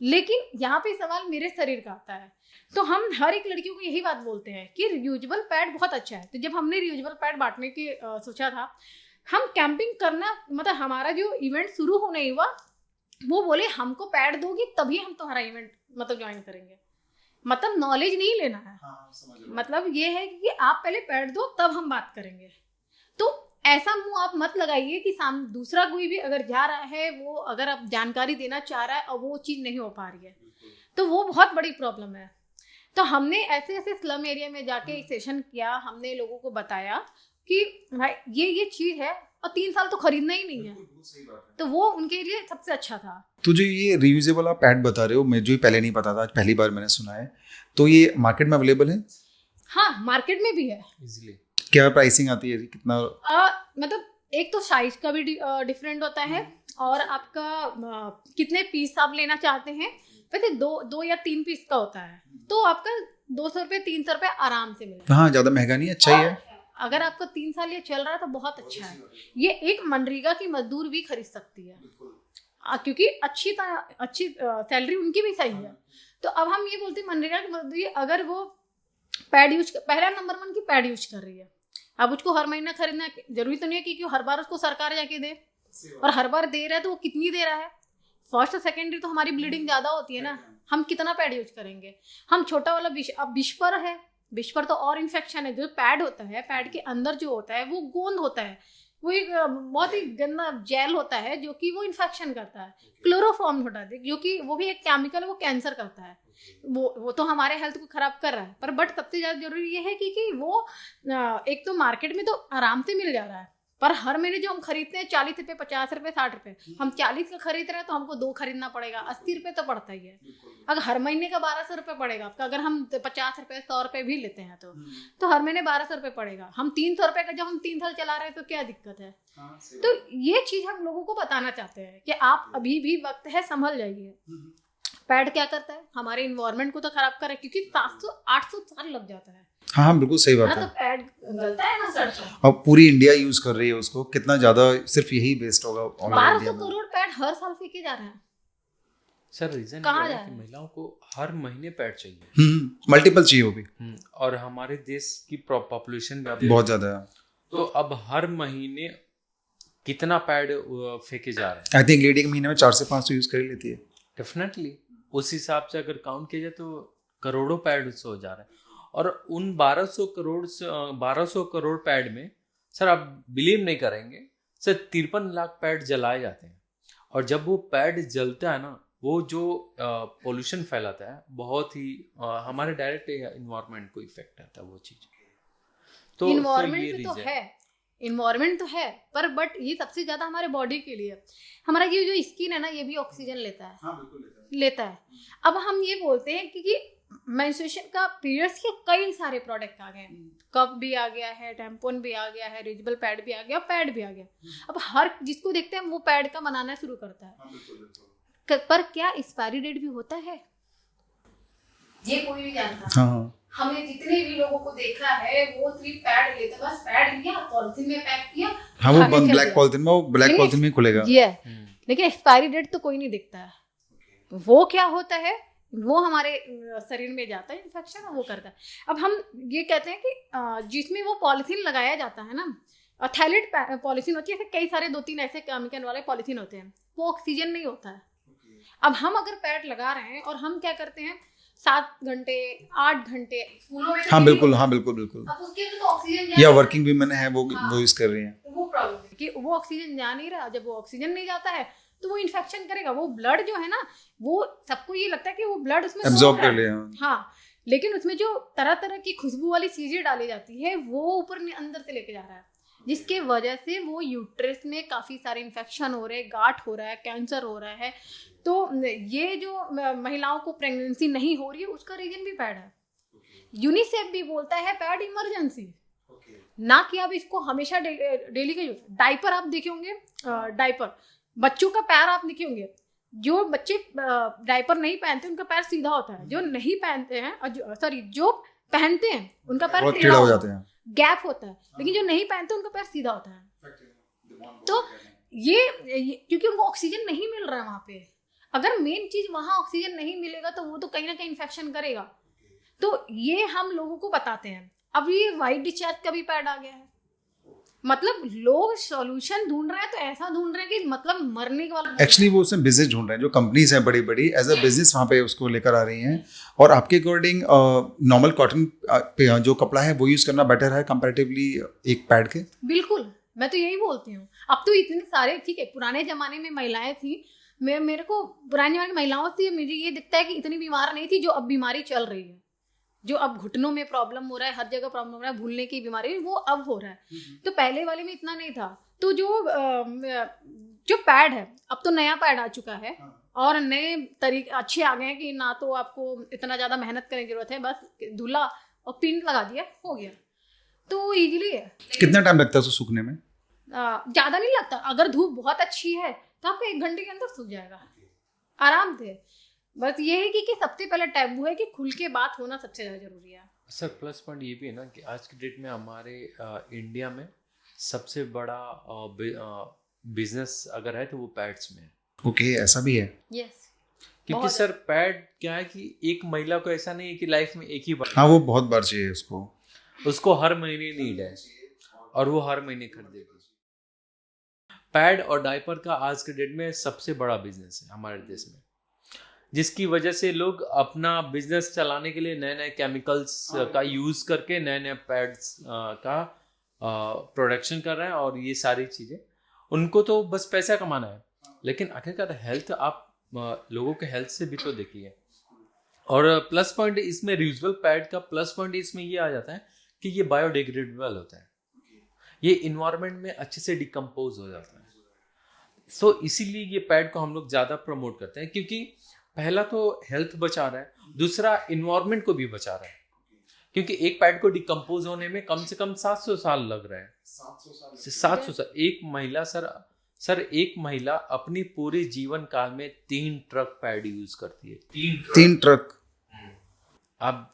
लेकिन यहाँ पे सवाल मेरे शरीर का आता है, तो हम हर एक लड़कियों को यही बात बोलते हैं कि रियूजेबल पैड बहुत अच्छा है। तो जब हमने रियूजेबल पैड बांटने की सोचा था, हम कैंपिंग करना, मतलब हमारा जो इवेंट शुरू होने हुआ, वो बोले हमको पैड दोगी तभी हम तुम्हारा इवेंट मतलब ज्वाइन करेंगे। मतलब नॉलेज नहीं लेना है, मतलब ये है कि आप पहले पैड दो तब हम बात करेंगे। तो ऐसा मुंह आप मत लगाइए कि दूसरा कोई भी अगर जा रहा है, वो अगर आप जानकारी देना चाह रहा है और वो चीज नहीं हो पा रही है, तो वो बहुत बड़ी प्रॉब्लम है। तो हमने ऐसे स्लम एरिया में जाके एक सेशन किया, हमने लोगों को बताया कि भाई ये चीज है और 3 साल तो खरीदना ही नहीं है, तो वो उनके लिए सबसे अच्छा था। तो जो ये रियूजेबल आप पैड बता रहे हो, मुझे पहले नहीं पता था, आज पहली बार मैंने सुना है। तो ये मार्केट में अवेलेबल है? हाँ, मार्केट में भी है इजीली। क्या प्राइसिंग आती है, कितना? मतलब एक तो साइज का भी डिफरेंट होता है और आपका कितने पीस आप लेना चाहते हैं। वैसे 2 या 3 पीस का होता है, तो आपका 200 रुपये 300 रुपये आराम से मिलेगा। हाँ, ज्यादा महंगा नहीं, अच्छा ही है। अगर आपका 3 साल ये चल रहा है तो बहुत अच्छा है। ये एक मनरेगा की मजदूर भी खरीद सकती है, क्योंकि अच्छी सैलरी उनकी भी सही है। तो अब हम ये बोलते हैं मनरेगा की मजदूर, अगर वो पैड यूज, पहला नंबर 1 की पैड यूज कर रही है, अब उसको हर महीना खरीदना जरूरी तो नहीं है कि हर बार उसको सरकार जाके दे, और हर बार दे रहा है तो वो कितनी दे रहा है। फर्स्ट और सेकेंडरी तो हमारी ब्लीडिंग ज्यादा होती है ना, हम कितना पैड यूज करेंगे। हम छोटा वाला अब विस्पर है, विस्पर तो और इन्फेक्शन है। जो पैड होता है, पैड के अंदर जो होता है वो गोंद होता है, वो एक बहुत ही गंदा जेल होता है जो कि वो इन्फेक्शन करता है। क्लोरोफॉर्म होता है जो कि वो भी एक केमिकल है, वो कैंसर करता है। वो तो हमारे हेल्थ को खराब कर रहा है, पर बट सबसे ज्यादा जरूरी ये है कि वो एक तो मार्केट में तो आराम से मिल जा रहा है, पर हर महीने जो हम खरीदते हैं 40 रुपये, 50 रुपये, 60 रुपये, हम 40 का खरीद रहे हैं तो हमको 2 खरीदना पड़ेगा, 80 रुपये तो पड़ता ही है। अगर हर महीने का 1200 रुपये पड़ेगा आपका, अगर हम 50 रुपये 100 रुपये भी लेते हैं तो हर महीने 1200 रुपये पड़ेगा। हम 300 रुपये का जब हम 3 साल चला रहे हैं तो क्या दिक्कत है? तो ये चीज हम लोगों को बताना चाहते हैं कि आप अभी भी वक्त है, संभल जाइए। पैड क्या करता है, हमारे इन्वायरमेंट को तो खराब कर रहा है, क्योंकि 700-800 साल लग जाता है। हाँ, बिल्कुल सही बात है। तो पैड गलता है ना सर, अब पूरी इंडिया यूज कर रही है उसको, कितना ज्यादा सिर्फ यही वेस्ट होगा। 1200 करोड़ पैड हर साल फेंके जा रहे हैं। सर रीजन कहाँ ये जा है कि रहे हैं? महिलाओं को हर महीने पैड चाहिए, मल्टीपल चाहिए वो भी, और हमारे देश की पॉपुलेशन बहुत ज्यादा है। तो अब हर महीने कितना पैड फेंके जा रहे हैं? आई थिंक लेडी के महीने में 4 से 5 तो यूज कर ही लेती है। डेफिनेटली उस हिसाब से अगर काउंट किया जाए तो करोड़ों पैड उससे हो जा रहे हैं। और उन 1200 करोड़ पैड में सर आप बिलीव नहीं करेंगे सर 53 लाख पैड जलाए जाते हैं। और जब वो पैड जलता है ना, वो जो पोल्यूशन फैलाता है, बहुत ही हमारे डायरेक्ट इन्वायरमेंट को इफेक्ट आता है वो चीज। तो इन्वायरमेंट तो है, इन्वायरमेंट तो है, पर बट ये सबसे ज्यादा हमारे बॉडी के लिए, हमारा ये जो स्किन है ना, ये भी ऑक्सीजन लेता है। हाँ, बिल्कुल लेता है। अब हम ये बोलते हैं कि मेंस्ट्रुएशन का पीरियड्स के कई सारे प्रोडक्ट आ गए हैं। कप भी आ गया है, टैम्पोन भी आ गया है, रिजबल पैड भी आ गया, पैड भी आ गया। अब हर जिसको देखते हैं वो पैड का बनाना शुरू करता है। पर क्या एक्सपायरी डेट भी होता है, ये कोई भी जानता है। हाँ, हमने जितने भी लोगों को देखा है वो सिर्फ पैड लेते, बस पैड लिया, पॉलिथीन में पैक किया, हाँ, वो आगे चल ब्लैक गया। पॉलिथीन में, वो ब्लैक पॉलिथीन में खुलेगा। ये है। लेकिन एक्सपायरी डेट तो कोई नहीं देखता है। वो क्या होता है, वो हमारे शरीर में जाता है, इन्फेक्शन वो करता है। अब हम ये कहते हैं कि जिसमें वो पॉलिथीन लगाया जाता है ना, थायलाइड पॉलिथीन होती है, ऐसे कई सारे 2-3 ऐसे केमिकल वाले पॉलिथीन होते हैं, वो ऑक्सीजन नहीं होता है। अब हम अगर पैड लगा रहे हैं और हम क्या करते हैं 7 घंटे 8 घंटे स्कूलों में, हाँ बिल्कुल, हाँ बिल्कुल बिल्कुल, अब उसके अंदर तो ऑक्सीजन या वर्किंग वीमेन है वो यूज कर रही हैं, तो वो प्रॉब्लम है कि वो ऑक्सीजन जा नहीं रहा। जब वो ऑक्सीजन नहीं जाता है तो वो इन्फेक्शन करेगा। वो ब्लड जो है ना, वो सबको ये लगता है कि वो ब्लड उसमें एब्जॉर्ब सोख रहा कर है। लिया। हाँ, लेकिन उसमें जो तरह तरह की खुशबू वाली चीजें डाली जाती है वो ऊपर अंदर से लेके जा रहा है, जिसके वजह से वो यूट्रस में काफी सारे इन्फेक्शन हो रहे हैं, गांठ हो रहा है, कैंसर हो रहा है। तो ये जो महिलाओं को प्रेगनेंसी नहीं हो रही है उसका रीजन भी पैड है। यूनिसेफ भी बोलता है पैड इमरजेंसी, ना कि आप इसको हमेशा डेली का यूज। डाइपर आप देखे होंगे, डाइपर बच्चों का पैर आप देखे होंगे, जो बच्चे डाइपर नहीं पहनते उनका पैर सीधा होता है, जो नहीं पहनते हैं सॉरी जो पहनते हैं उनका पैर बहुत टेढ़ा टेढ़ा हो होता जाते है, हैं। गैप होता है। लेकिन जो नहीं पहनते उनका पैर सीधा होता है। तो ये क्योंकि उनको ऑक्सीजन नहीं मिल रहा है वहां पे। अगर मेन चीज वहां ऑक्सीजन नहीं मिलेगा तो वो तो कहीं ना कहीं इन्फेक्शन करेगा। तो ये हम लोगों को बताते हैं। अब ये वाइट डिस्चार्ज का भी पैड आ गया है। मतलब लोग सॉल्यूशन ढूंढ रहे हैं, तो ऐसा ढूंढ रहे हैं कि मतलब मरने के वाला। एक्चुअली वो उसमें बिजनेस ढूंढ रहे हैं, जो कंपनीज हैं बड़ी बड़ी एज अ बिजनेस वहाँ पे उसको लेकर आ रही हैं। और आपके अकॉर्डिंग नॉर्मल कॉटन पे जो कपड़ा है वो यूज़ करना बेटर है कंपैरेटिवली एक पैड के? बिल्कुल, मैं तो यही बोलती हूँ। अब तो इतने सारे, ठीक है पुराने जमाने में महिलाएं थी, मेरे को पुराने जमाने की महिलाओं से मुझे ये दिखता है कि इतनी बीमार नहीं थी जो अब बीमारी चल रही है। जो अब घुटनों में प्रॉब्लम हो रहा है, हर जगह प्रॉब्लम हो रहा है, भूलने की बीमारी, वो अब हो रहा है। तो पहले वाले में इतना नहीं था। तो जो पैड है, अब तो नया पैड आ चुका है और नए तरीके अच्छे आ गए हैं कि ना तो आपको इतना ज़्यादा मेहनत करने की जरूरत है, बस धुला और पिन लगा दिया, हो गया। तो इजीली है। कितना टाइम लगता है उसको सूखने में? ज़्यादा नहीं लगता। अगर धूप बहुत अच्छी है तो आपका 1 घंटे के अंदर सूख जाएगा आराम से। बस ये है कि सबसे पहले टैबू है कि खुल के बात होना सबसे ज़्यादा जरूरी है। सर प्लस पॉइंट ये भी है ना कि आज की डेट में हमारे इंडिया में सबसे बड़ा बिजनेस अगर है तो वो पैड्स में है। ओके, ऐसा भी है। यस, क्योंकि सर पैड क्या है कि एक महिला को ऐसा नहीं है कि लाइफ में एक ही बार, हाँ वो बहुत बार चाहिए उसको हर महीने नीड है और वो हर महीने खरीदेगी। पैड और डायपर का आज के डेट में सबसे बड़ा बिजनेस है हमारे देश में, जिसकी वजह से लोग अपना बिजनेस चलाने के लिए नए नए केमिकल्स का यूज़ करके नए नए पैड्स का प्रोडक्शन कर रहे हैं। और ये सारी चीज़ें उनको तो बस पैसा कमाना है, लेकिन आखिरकार हेल्थ आप लोगों के हेल्थ से भी तो देखिए। और प्लस पॉइंट इसमें रियूजेबल पैड का प्लस पॉइंट इसमें ये आ जाता है कि ये बायोडिग्रेडेबल होता है, ये इन्वायरमेंट में अच्छे से डिकम्पोज हो जाता है। सो इसीलिए ये पैड को हम लोग ज़्यादा प्रमोट करते हैं, क्योंकि पहला तो हेल्थ बचा रहा है, दूसरा इन्वायरमेंट को भी बचा रहा है। क्योंकि एक पैड को डिकम्पोज होने में कम से कम 700 साल लग रहा है। 700 साल। एक महिला सर एक महिला अपनी पूरे जीवन काल में 3 ट्रक पैड यूज करती है। 3 ट्रक। आप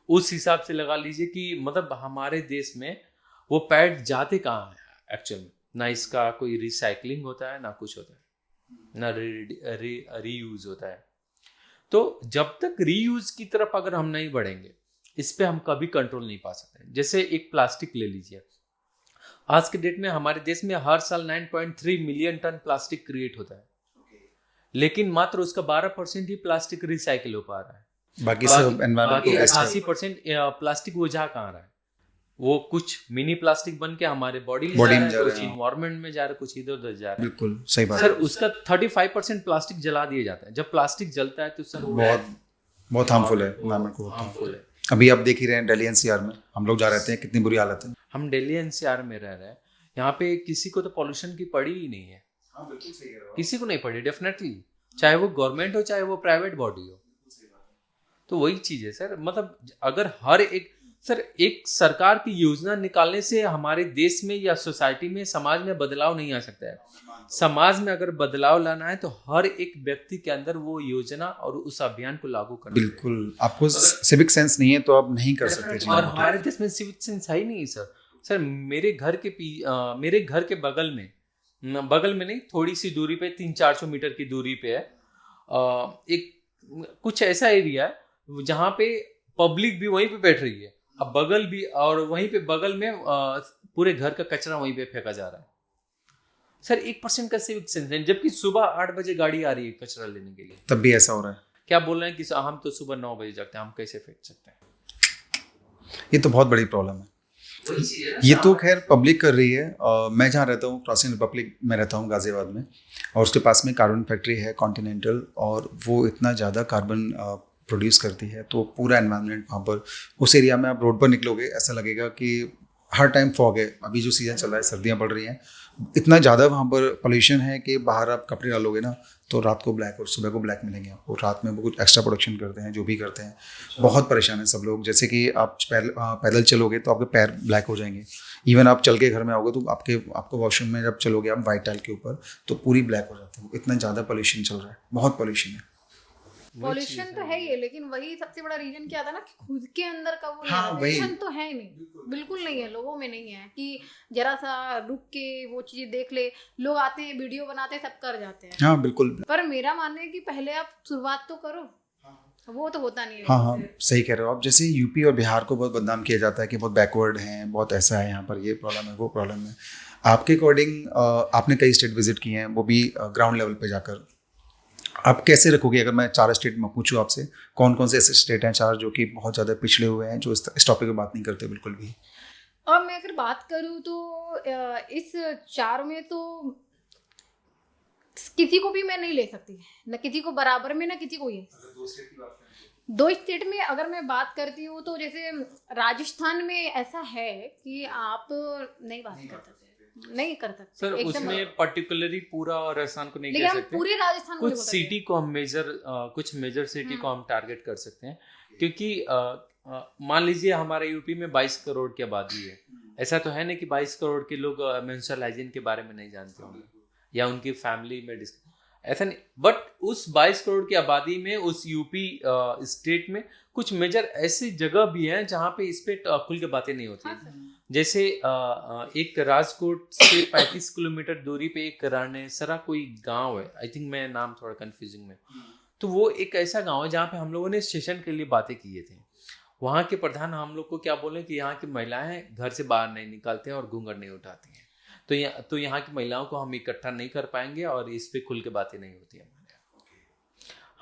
उस हिसाब से लगा लीजिए कि मतलब हमारे देश में वो पैड जाते कहाँ हैं एक्चुअल में। ना इसका कोई रिसाइकलिंग होता है, ना कुछ होता है, ना रीयूज होता है। तो जब तक रीयूज की तरफ अगर हम नहीं बढ़ेंगे, इस पे हम कभी कंट्रोल नहीं पा सकते। जैसे एक प्लास्टिक ले लीजिए, आज के डेट में हमारे देश में हर साल 9.3 मिलियन टन प्लास्टिक क्रिएट होता है, लेकिन मात्र उसका 12% ही प्लास्टिक रिसाइकिल हो पा रहा है। बाकी सब एनवायरमेंट 80% प्लास्टिक वो जा कहाँ रहा है? वो कुछ मिनी प्लास्टिक बन के हमारे बॉडी में जा रहा है, कुछ इन्वायरमेंट में जा रहा है, कुछ इधर उधर जा रहा है। बिल्कुल सही बात सर उसका 35% प्लास्टिक जला दिया जाता है। जब प्लास्टिक जलता है तो सर बहुत हार्मफुल है एनवायरमेंट को। हार्मफुल है। अभी आप देख ही रहे हैं दिल्ली एनसीआर में हम लोग जा रहे हैं, कितनी बुरी हालत है। हम दिल्ली एनसीआर में रह रहे हैं, यहाँ पे किसी को तो पॉल्यूशन की पड़ी ही नहीं है। किसी को नहीं पड़ी डेफिनेटली, चाहे वो गवर्नमेंट हो चाहे वो प्राइवेट बॉडी हो। तो वही चीज़ है सर, मतलब अगर हर एक सर एक सरकार की योजना निकालने से हमारे देश में या सोसाइटी में समाज में बदलाव नहीं आ सकता है। समाज में अगर बदलाव लाना है तो हर एक व्यक्ति के अंदर वो योजना और उस अभियान को लागू करना। बिल्कुल, आपको सिविक सेंस नहीं है तो आप नहीं कर सकते। और हमारे देश में सिविक सेंस है ही नहीं सर। सर मेरे घर के बगल में नहीं, थोड़ी सी दूरी पे 300-400 मीटर की दूरी पे है एक कुछ ऐसा एरिया है जहाँ पे पब्लिक भी वहीं पे बैठ रही है, अब बगल भी, और वहीं पे बगल में पूरे घर का कचरा वहीं पे फेंका जा रहा है। सर 1% का सिविक सेंस है, जबकि सुबह 8 बजे गाड़ी आ रही है कचरा लेने के लिए, तब भी ऐसा हो रहा है। क्या बोल रहे हैं कि हम तो सुबह 9 बजे जागते हैं, हम कैसे फेंक सकते हैं? ये तो बहुत बड़ी प्रॉब्लम है। ये तो खैर पब्लिक कर रही है। मैं जहाँ रहता हूँ क्रॉसिंग रिपब्लिक में रहता हूँ गाजियाबाद में, और उसके पास में कार्बन फैक्ट्री है कॉन्टिनेंटल, और वो इतना ज़्यादा कार्बन प्रोड्यूस करती है, तो पूरा एनवायरनमेंट वहाँ पर, उस एरिया में आप रोड पर निकलोगे ऐसा लगेगा कि हर टाइम फॉग है। अभी जो सीज़न चल रहा है, सर्दियाँ पड़ रही हैं, इतना ज़्यादा वहाँ पर पोल्यूशन है कि बाहर आप कपड़े डालोगे ना तो रात को ब्लैक और सुबह को ब्लैक मिलेंगे आपको। रात में वो कुछ एक्स्ट्रा प्रोडक्शन करते हैं, जो भी करते हैं, बहुत परेशान है सब लोग। जैसे कि आप पैदल चलोगे तो आपके पैर ब्लैक हो जाएंगे। इवन आप चल के घर में आओगे तो आपको वॉशरूम में जब चलोगे आप वाइट टाइल के ऊपर तो पूरी ब्लैक हो जाती है। इतना ज़्यादा पोल्यूशन चल रहा है, बहुत पोल्यूशन है। पॉल्यूशन तो है ही है, लेकिन वही सबसे बड़ा रीजन क्या था ना कि खुद के अंदर का वो हाँ, पॉल्यूशन तो है ही नहीं, बिल्कुल नहीं है, लोगों में नहीं है कि जरा सा रुक के वो चीजें देख ले। लोग आते हैं, वीडियो बनाते हैं, सब कर जाते हैं। हाँ बिल्कुल, पर मेरा मानना है कि पहले आप शुरुआत तो करो, वो तो होता नहीं है। हाँ सही कह रहे हो आप। जैसे यूपी और बिहार को बहुत बदनाम किया जाता है कि बहुत बैकवर्ड हैं, बहुत ऐसा है यहाँ पर, ये प्रॉब्लम है, वो प्रॉब्लम है। आपके अकॉर्डिंग आपने कई स्टेट विजिट किए हैं, वो भी ग्राउंड लेवल पे जाकर, आप कैसे रखोगे? अगर मैं 4 स्टेट में पूछूँ आपसे, कौन कौन से ऐसे स्टेट हैं 4 जो कि बहुत ज़्यादा पिछड़े हुए हैं, जो इस टॉपिक पे बात नहीं करते बिल्कुल भी? और मैं अगर बात करूँ तो इस 4 में तो किसी को भी मैं नहीं ले सकती, न किसी को बराबर में, न किसी को ये। 2 स्टेट में अगर मैं बात करती हूँ तो जैसे राजस्थान में ऐसा है कि आप नहीं बात कर सकते, नहीं कर सकते सर उसमें पर्टिकुलरली पूरा राजस्थान को नहीं कह सकते, पूरे राजस्थान कुछ सिटी को हम कुछ मेजर सिटी को हम टारगेट कर सकते हैं, क्योंकि मान लीजिए हमारे यूपी में 22 करोड़ की आबादी है। ऐसा तो है नहीं कि 22 करोड़ के लोग मेंस्ट्रुअल हाइजीन के बारे में नहीं जानते होंगे या उनकी फैमिली में ऐसा नहीं, बट उस 22 करोड़ की आबादी में उस यूपी स्टेट में कुछ मेजर ऐसी जगह भी हैं जहाँ पे इस पे खुल के बातें नहीं होती। जैसे एक राजकोट से 35 किलोमीटर दूरी पे एक रानेसरा कोई गांव है, आई थिंक मैं नाम थोड़ा कंफ्यूजिंग में, तो वो एक ऐसा गांव है जहाँ पे हम लोगों ने सेशन के लिए बातें किए थे। वहाँ के प्रधान हम लोग को क्या बोले कि यहाँ की महिलाएं घर से बाहर नहीं निकलते हैं और घूंघट नहीं उठाती हैं, तो यहाँ की महिलाओं को हम इकट्ठा नहीं कर पाएंगे और इस पे खुल के बातें नहीं होती है।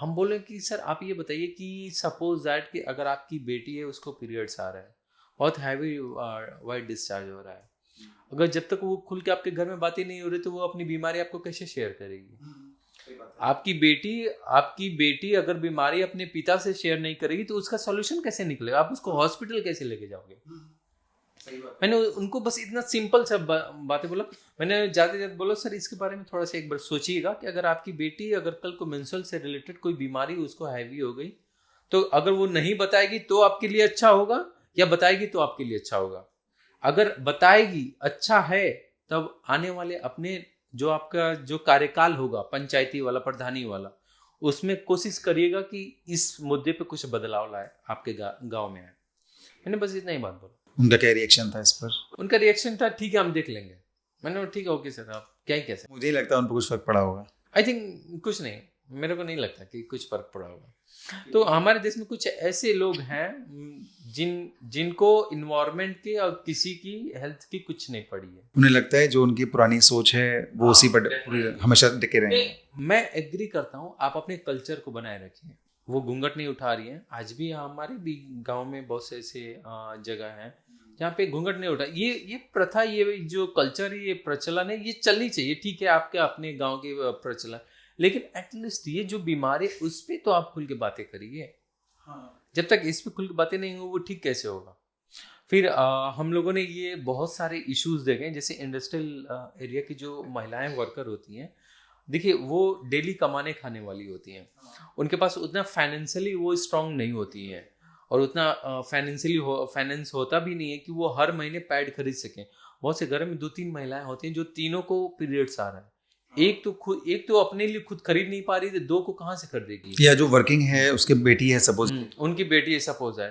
हम बोले कि सर आप ये बताइए कि सपोज दैट कि अगर आपकी बेटी है, उसको पीरियड्स आ रहा है, बहुत हैवी वाइट डिस्चार्ज हो रहा है, अगर जब तक वो खुल के आपके घर में बातें नहीं हो रही तो वो अपनी बीमारी आपको कैसे शेयर करेगी? आपकी बेटी अगर बीमारी अपने पिता से शेयर नहीं करेगी तो उसका सॉल्यूशन कैसे निकलेगा? आप उसको हॉस्पिटल कैसे लेके जाओगे? मैंने उनको बस इतना सिंपल सा बातें बोला। मैंने जाते जाते बोला सर इसके बारे में थोड़ा सा एक बार सोचिएगा कि अगर आपकी बेटी अगर कल को मेंस्ट्रुअल से रिलेटेड कोई बीमारी उसको हैवी हो गई तो अगर वो नहीं बताएगी तो आपके लिए अच्छा होगा या बताएगी तो आपके लिए अच्छा होगा? अगर बताएगी अच्छा है तब आने वाले अपने जो आपका जो कार्यकाल होगा पंचायती वाला, प्रधानी वाला, उसमें कोशिश करिएगा कि इस मुद्दे पे कुछ बदलाव लाए आपके गांव में आए। मैंने बस इतना ही बात बोला। उनका क्या रिएक्शन था इस पर? उनका रिएक्शन था ठीक है हम देख लेंगे। मैंने बोला ठीक है ओके सर, आप क्या ही कह सकते। मुझे ही लगता है उन पर कुछ फर्क पड़ा होगा। आई थिंक कुछ नहीं, मेरे को नहीं लगता कि कुछ फर्क पड़ा होगा। तो हमारे देश में कुछ ऐसे लोग हैं जिनको इन्वायरमेंट के और किसी की हेल्थ की कुछ नहीं पड़ी है। उन्हें लगता है जो उनकी पुरानी सोच है वो उसी पर हमेशा टिके रहेंगे। मैं एग्री करता हूँ, आप अपने कल्चर को बनाए रखिए। वो घूंघट नहीं उठा रही है, आज भी हमारे भी गांव में बहुत से ऐसे जगह हैं जहाँ पे घूंघट नहीं उठा। ये प्रथा, ये जो कल्चर, ये प्रचलन है, ये चलनी चाहिए। ठीक है आपके अपने गांव के प्रचलन, लेकिन एटलीस्ट ये जो बीमारी उस पर तो आप खुल के बातें करिए। जब तक इस पे खुल के बातें नहीं हो वो ठीक कैसे होगा? फिर हम लोगों ने ये बहुत सारे इश्यूज देखे, जैसे इंडस्ट्रियल एरिया की जो महिलाएं वर्कर होती हैं, देखिए वो डेली कमाने खाने वाली होती हैं, उनके पास उतना फाइनेंशियली वो स्ट्रांग नहीं होती हैं, और उतना फाइनेंस होता भी नहीं है कि वो हर महीने पैड खरीद सकें। बहुत से घर में 2-3 महिलाएं होती हैं जो तीनों को पीरियड्स आ रहा है, एक तो अपने लिए खुद खरीद नहीं पा रही, तो 2 को कहाँ से खरीदेगी? या जो वर्किंग है उसकी बेटी है सपोज, उनकी बेटी है सपोज है,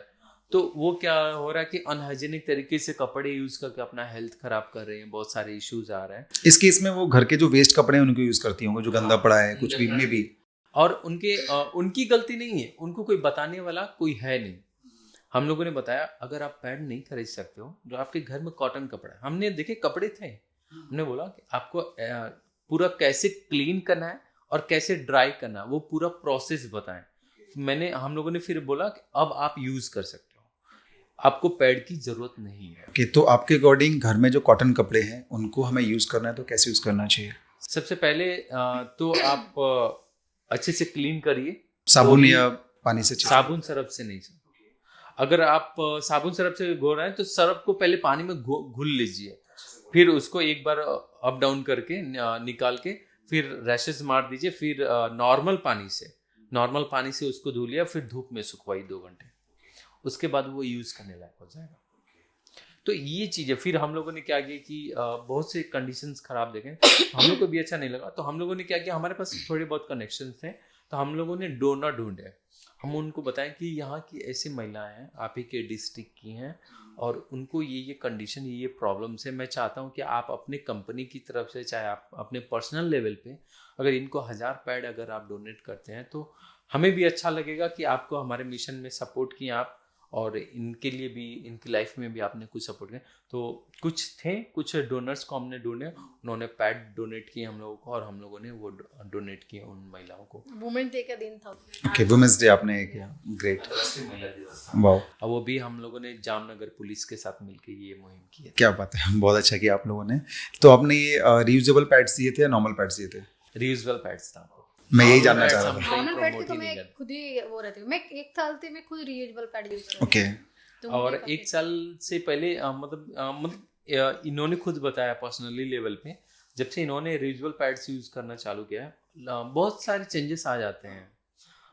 तो वो क्या हो रहा है कि अनहाइजीनिक तरीके से कपड़े यूज करके अपना हेल्थ खराब कर रहे हैं, बहुत सारे इश्यूज आ रहे हैं। इस केस में वो घर के जो वेस्ट कपड़े हैं उनको यूज करती होंगे, जो गंदा पड़ा है कुछ भी में भी, और उनकी गलती नहीं है, उनको कोई बताने वाला कोई है नहीं। हम लोगों ने बताया अगर आप पैड नहीं खरीद सकते हो, जो आपके घर में कॉटन कपड़ा है, हमने देखे कपड़े थे, हमने बोला कि आपको पूरा कैसे क्लीन करना है और कैसे ड्राई करना है, वो पूरा प्रोसेस बताएं। हम लोगों ने फिर बोला कि अब आप यूज कर सकते हो, आपको पैड की जरूरत नहीं है। कि तो आपके अकॉर्डिंग घर में जो कॉटन कपड़े हैं उनको हमें यूज करना है तो कैसे यूज करना चाहिए? सबसे पहले तो आप अच्छे से क्लीन करिए, साबुन या पानी से? साबुन सरफ से नहीं। अगर आप साबुन सरफ से घोल रहे हैं तो सरफ को पहले पानी में घुल लीजिए, फिर उसको एक बार अप डाउन करके निकाल के फिर रैशेस मार दीजिए, फिर नॉर्मल पानी से उसको धो लिया, फिर धूप में सुखवाई 2 घंटे, उसके बाद वो यूज करने लायक हो जाएगा। तो ये चीज़ें फिर हम लोगों ने क्या किया कि बहुत से कंडीशंस खराब देखे, हम लोग को भी अच्छा नहीं लगा, तो हम लोगों ने क्या किया, हमारे पास थोड़े बहुत कनेक्शन थे, तो हम लोगों ने डोनर ढूंढे। हम उनको बताएं कि यहाँ की ऐसी महिलाएं हैं, आप ही के डिस्ट्रिक्ट की हैं, और उनको ये कंडीशन, ये प्रॉब्लम्स है, मैं चाहता हूँ कि आप अपने कंपनी की तरफ से, चाहे आप अपने पर्सनल लेवल पे, अगर इनको 1000 पैड अगर आप डोनेट करते हैं तो हमें भी अच्छा लगेगा कि आपको हमारे मिशन में सपोर्ट किया आप, और इनके लिए भी, इनकी लाइफ में भी आपने कुछ सपोर्ट किया। तो कुछ डोनर्स को हमने ढूंढे, उन्होंने पैड डोनेट किए हम लोगों को, और हम लोगों ने वो डोनेट किए उन महिलाओं को। वुमेन्स डे का दिन था। ओके, वुमेन्स डे आपने किया, ग्रेट, वाओ। अब वो भी हम लोगों ने जामनगर पुलिस के साथ मिलकर ये मुहिम की है। क्या बात है, बहुत अच्छा किया आप लोगों ने। तो आपने ये रियूजेबल पैड्स दिए थे या नॉर्मल पैड्स दिए थे? रियूजेबल पैड्स था। मैं यही जानना चाह रहा था। नॉर्मल पैड की तो मैं खुद ही वो रहती हूँ, मैं 1 साल से मैं खुद रियूजेबल पैड यूज कर रही हूँ। ओके। और 1 साल से पहले मतलब इन्होंने खुद बताया पर्सनली लेवल पे, जब से इन्होंने रियूजेबल पैड्स यूज करना चालू किया है, बहुत सारे चेंजेस आ जाते हैं।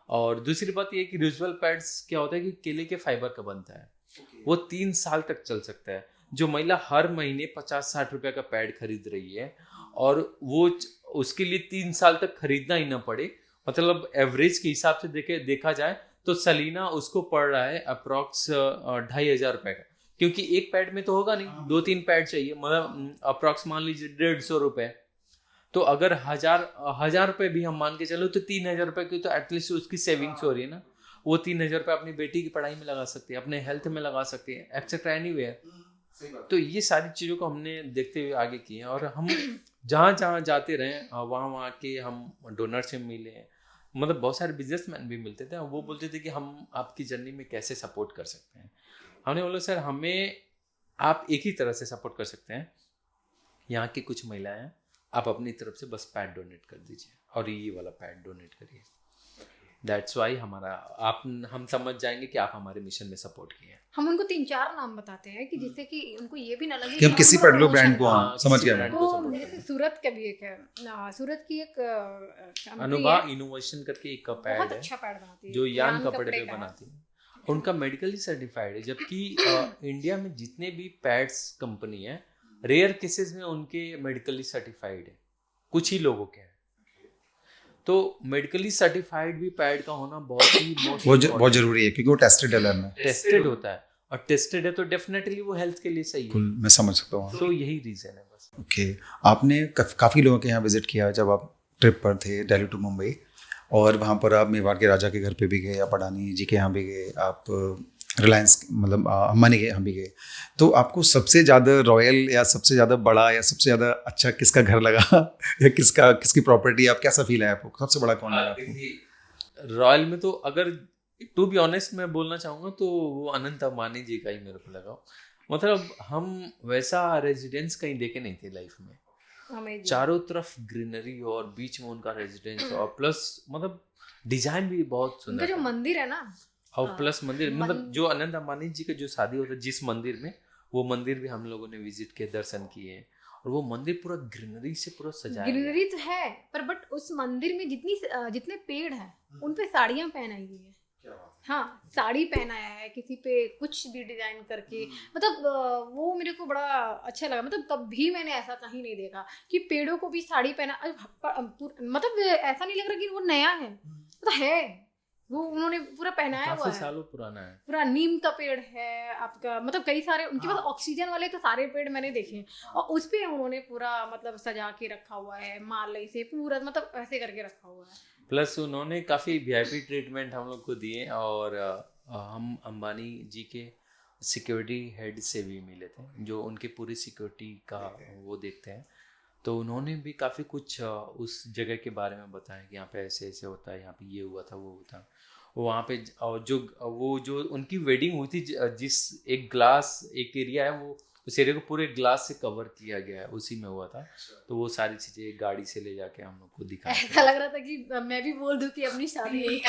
और दूसरी बात ये कि रियूजेबल पैड्स क्या होता है कि केले के फाइबर का बनता है, वो 3 साल तक चल सकता है। जो महिला हर महीने 50-60 रुपए का पैड खरीद रही है, और वो उसके लिए 3 साल तक खरीदना ही ना पड़े, मतलब एवरेज के हिसाब से देखा जाए तो सलीना उसको पड़ रहा है अप्रॉक्स 2500 रुपए का, क्योंकि एक पैड में तो होगा नहीं, 2-3 पैड चाहिए, मतलब अप्रॉक्स मान लीजिए 150 रुपए। तो अगर 1000 रुपए भी हम मान के चलो तो 3000 रुपए की तो एटलीस्ट उसकी सेविंग्स हो रही है ना। वो 3000 रुपए अपनी बेटी की पढ़ाई में लगा सकती है, अपने हेल्थ में लगा सकती है, एक्सेट्रा एनीवेयर। तो ये सारी चीज़ों को हमने देखते हुए आगे किए हैं, और हम जहाँ जाते रहे वहाँ के हम डोनर से मिले, मतलब बहुत सारे बिजनेसमैन भी मिलते थे, वो बोलते थे कि हम आपकी जर्नी में कैसे सपोर्ट कर सकते हैं। हमने बोला सर हमें आप एक ही तरह से सपोर्ट कर सकते हैं, यहाँ की कुछ महिलाएं हैं, आप अपनी तरफ से बस पैड डोनेट कर दीजिए और ये वाला पैड डोनेट करिए। दैट्स वाई हम समझ जाएंगे कि आप हमारे मिशन में सपोर्ट किए हैं। हम उनको 3-4 नाम बताते हैं कि जिससे कि उनको ये भी ना लगे कि हम किसी पर्टिकुलर ब्रांड को, हाँ, समझ किसी गया ब्रांड मैं। को तो support जैसे करें। सूरत का भी एक है, सूरत की एक company अनुभा है, इनोवेशन करके एक पैड बहुत है अच्छा पैड बनाती है, जो यान कपड़े कपड़े पे का है। बनाती है, उनका मेडिकली सर्टिफाइड है। जबकि इंडिया में जितने भी पैड्स कंपनी है, रेयर केसेस में उनके मेडिकली सर्टिफाइड है, कुछ ही लोगों के हैं। तो मेडिकली सर्टिफाइड भी पैड का होना बहुत ही बहुत जरूरी है, क्योंकि वो टेस्टेड है लैब में, टेस्टेड होता है, और टेस्टेड है तो डेफिनेटली वो हेल्थ के लिए सही है। मैं समझ सकता हूँ। तो यही रीजन है बस। ओके, आपने काफ़ी लोगों के यहाँ विजिट किया जब आप ट्रिप पर थे, दिल्ली टू मुंबई, और वहाँ पर आप मेवाड़ के राजा के घर पे भी गए, आप अडानी जी के यहाँ भी गए, आप रिलायंस मतलब अंबानी के यहाँ भी गए। तो आपको सबसे ज़्यादा रॉयल या सबसे ज़्यादा बड़ा या सबसे ज़्यादा अच्छा किसका घर लगा या किसकी प्रॉपर्टी, आप कैसा फील है आपको, सबसे बड़ा कौन लगा आपको? रॉयल में तो अगर टू बी ऑनेस्ट मैं बोलना चाहूँगा तो वो अनंत अंबानी जी का ही मेरे को लगा। मतलब हम वैसा रेजिडेंस कहीं देखे नहीं थे लाइफ में, चारों तरफ ग्रीनरी और बीच में उनका रेजिडेंस, और प्लस मतलब डिजाइन भी बहुत सुंदर, जो मंदिर है ना, और प्लस मंदिर मतलब जो अनंत अंबानी जी का जो शादी होता है जिस मंदिर में, वो मंदिर भी हम लोगों ने विजिट किए, दर्शन किए, और वो मंदिर पूरा ग्रीनरी से पूरा सजाया गया है। ग्रीनरी तो है, पर बट उस मंदिर में जितने पेड़ हैं उन पे साड़ियाँ पहनाई हुई है। हाँ, साड़ी पहनाया है किसी पे, कुछ भी डिजाइन करके, मतलब वो मेरे को बड़ा अच्छा लगा। मतलब कभी मैंने ऐसा कहीं नहीं देखा कि पेड़ों को भी साड़ी पहना, मतलब ऐसा नहीं लग रहा कि वो नया है, मतलब है, वो उन्होंने पूरा पहनाया हुआ काफी है। सालों पुराना है। पूरा नीम का पेड़ है आपका, मतलब कई सारे उनके पास ऑक्सीजन वाले तो सारे पेड़ मैंने देखे हैं, और उस पे उन्होंने पूरा मतलब सजा के रखा हुआ है माले से पूरा, मतलब ऐसे करके रखा हुआ है। प्लस उन्होंने काफ़ी वीआईपी ट्रीटमेंट हम लोग को दिए, और हम अंबानी जी के सिक्योरिटी हेड से भी मिले थे, जो उनकी पूरी सिक्योरिटी का वो देखते हैं। तो उन्होंने भी काफ़ी कुछ उस जगह के बारे में बताया कि यहाँ पे ऐसे ऐसे होता है, यहाँ पे ये हुआ था, वो हुआ। वहाँ पे जो उनकी वेडिंग हुई थी, जिस एक ग्लास एक एरिया है, वो उस एरिया को पूरे ग्लास से कवर किया गया है, उसी में हुआ था। तो वो सारी चीज़ें गाड़ी से ले जाके हम लोग को दिखाया। ऐसा लग रहा था कि मैं भी बोल दूं कि अपनी शादी यही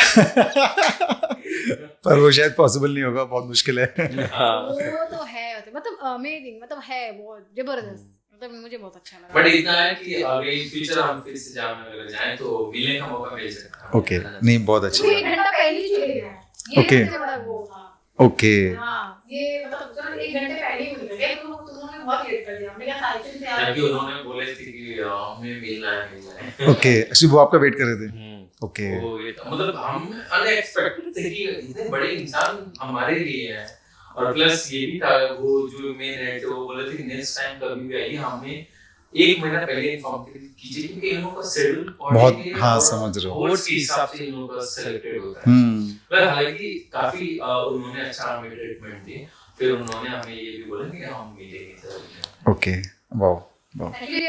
पर वो शायद पॉसिबल नहीं होगा, बहुत मुश्किल है। हाँ। वो तो है, मतलब अमेजिंग, मतलब है बहुत जबरदस्त, मतलब मुझे बहुत अच्छा लगा। बट इतना है कि अगर इन फ्यूचर हम फिर से अगर जाएं तो मिलने का मौका मिल सकता है। ओके, नहीं बहुत अच्छी वो बात 1 है। घंटा पहले ही चले गए, ये Okay. सबसे बड़ा वो था। ओके, हाँ, ये मतलब तुरंत 1 घंटे पहले ही मिल गए, तो उन्होंने बहुत लेट कर दिया। हमने कहा साइकिल से आ ताकि रहे उन्होंने बोले थे कि हमें मिलना है। ओके, एक्चुअली वो आपका वेट कर रहे थे। ओके, वो ये था, मतलब हम अनएक्सपेक्टेड थे कि इतने बड़े इंसान हमारे लिए हैं। और प्लस ये भी था, वो जो मेन है तो वो बोले थे कि नेक्स्ट टाइम कभी भी आइए, हमें 1 महीना पहले इन्फॉर्म कीजिए, क्योंकि इन लोगों का शेड्यूल बहुत, हाँ, समझ रहा हूँ। कोर्स के हिसाब से इन लोगों का सेलेक्टेड होता है। पर हालांकि काफी उन्होंने अच्छा हमें ट्रीटमेंट दी। फिर उन्होंने हमें ये भी बोला कि हम मिलेंगे sir. Okay, wow wow. Actually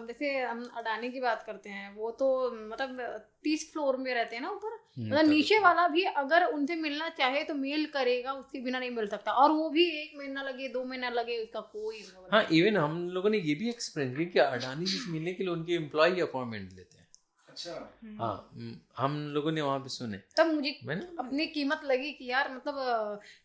जैसे हम अडानी की बात करते हैं, वो तो मतलब 30 फ्लोर में रहते हैं ना ऊपर, मतलब नीचे वाला भी अगर उनसे मिलना चाहे तो मेल करेगा, उसके बिना नहीं मिल सकता, और वो भी 1 महीना लगे 2 महीना लगे, उसका कोई हाँ, इवन हम लोगों ने ये भी एक्सपीरियंस किया कि अडानी जी से मिलने के लिए उनके एम्प्लॉय अपॉइंटमेंट लेते हैं। अच्छा, हाँ, हम लोगों ने वहाँ पे सुने। तब मुझे मैंने अपनी कीमत लगी कि यार, मतलब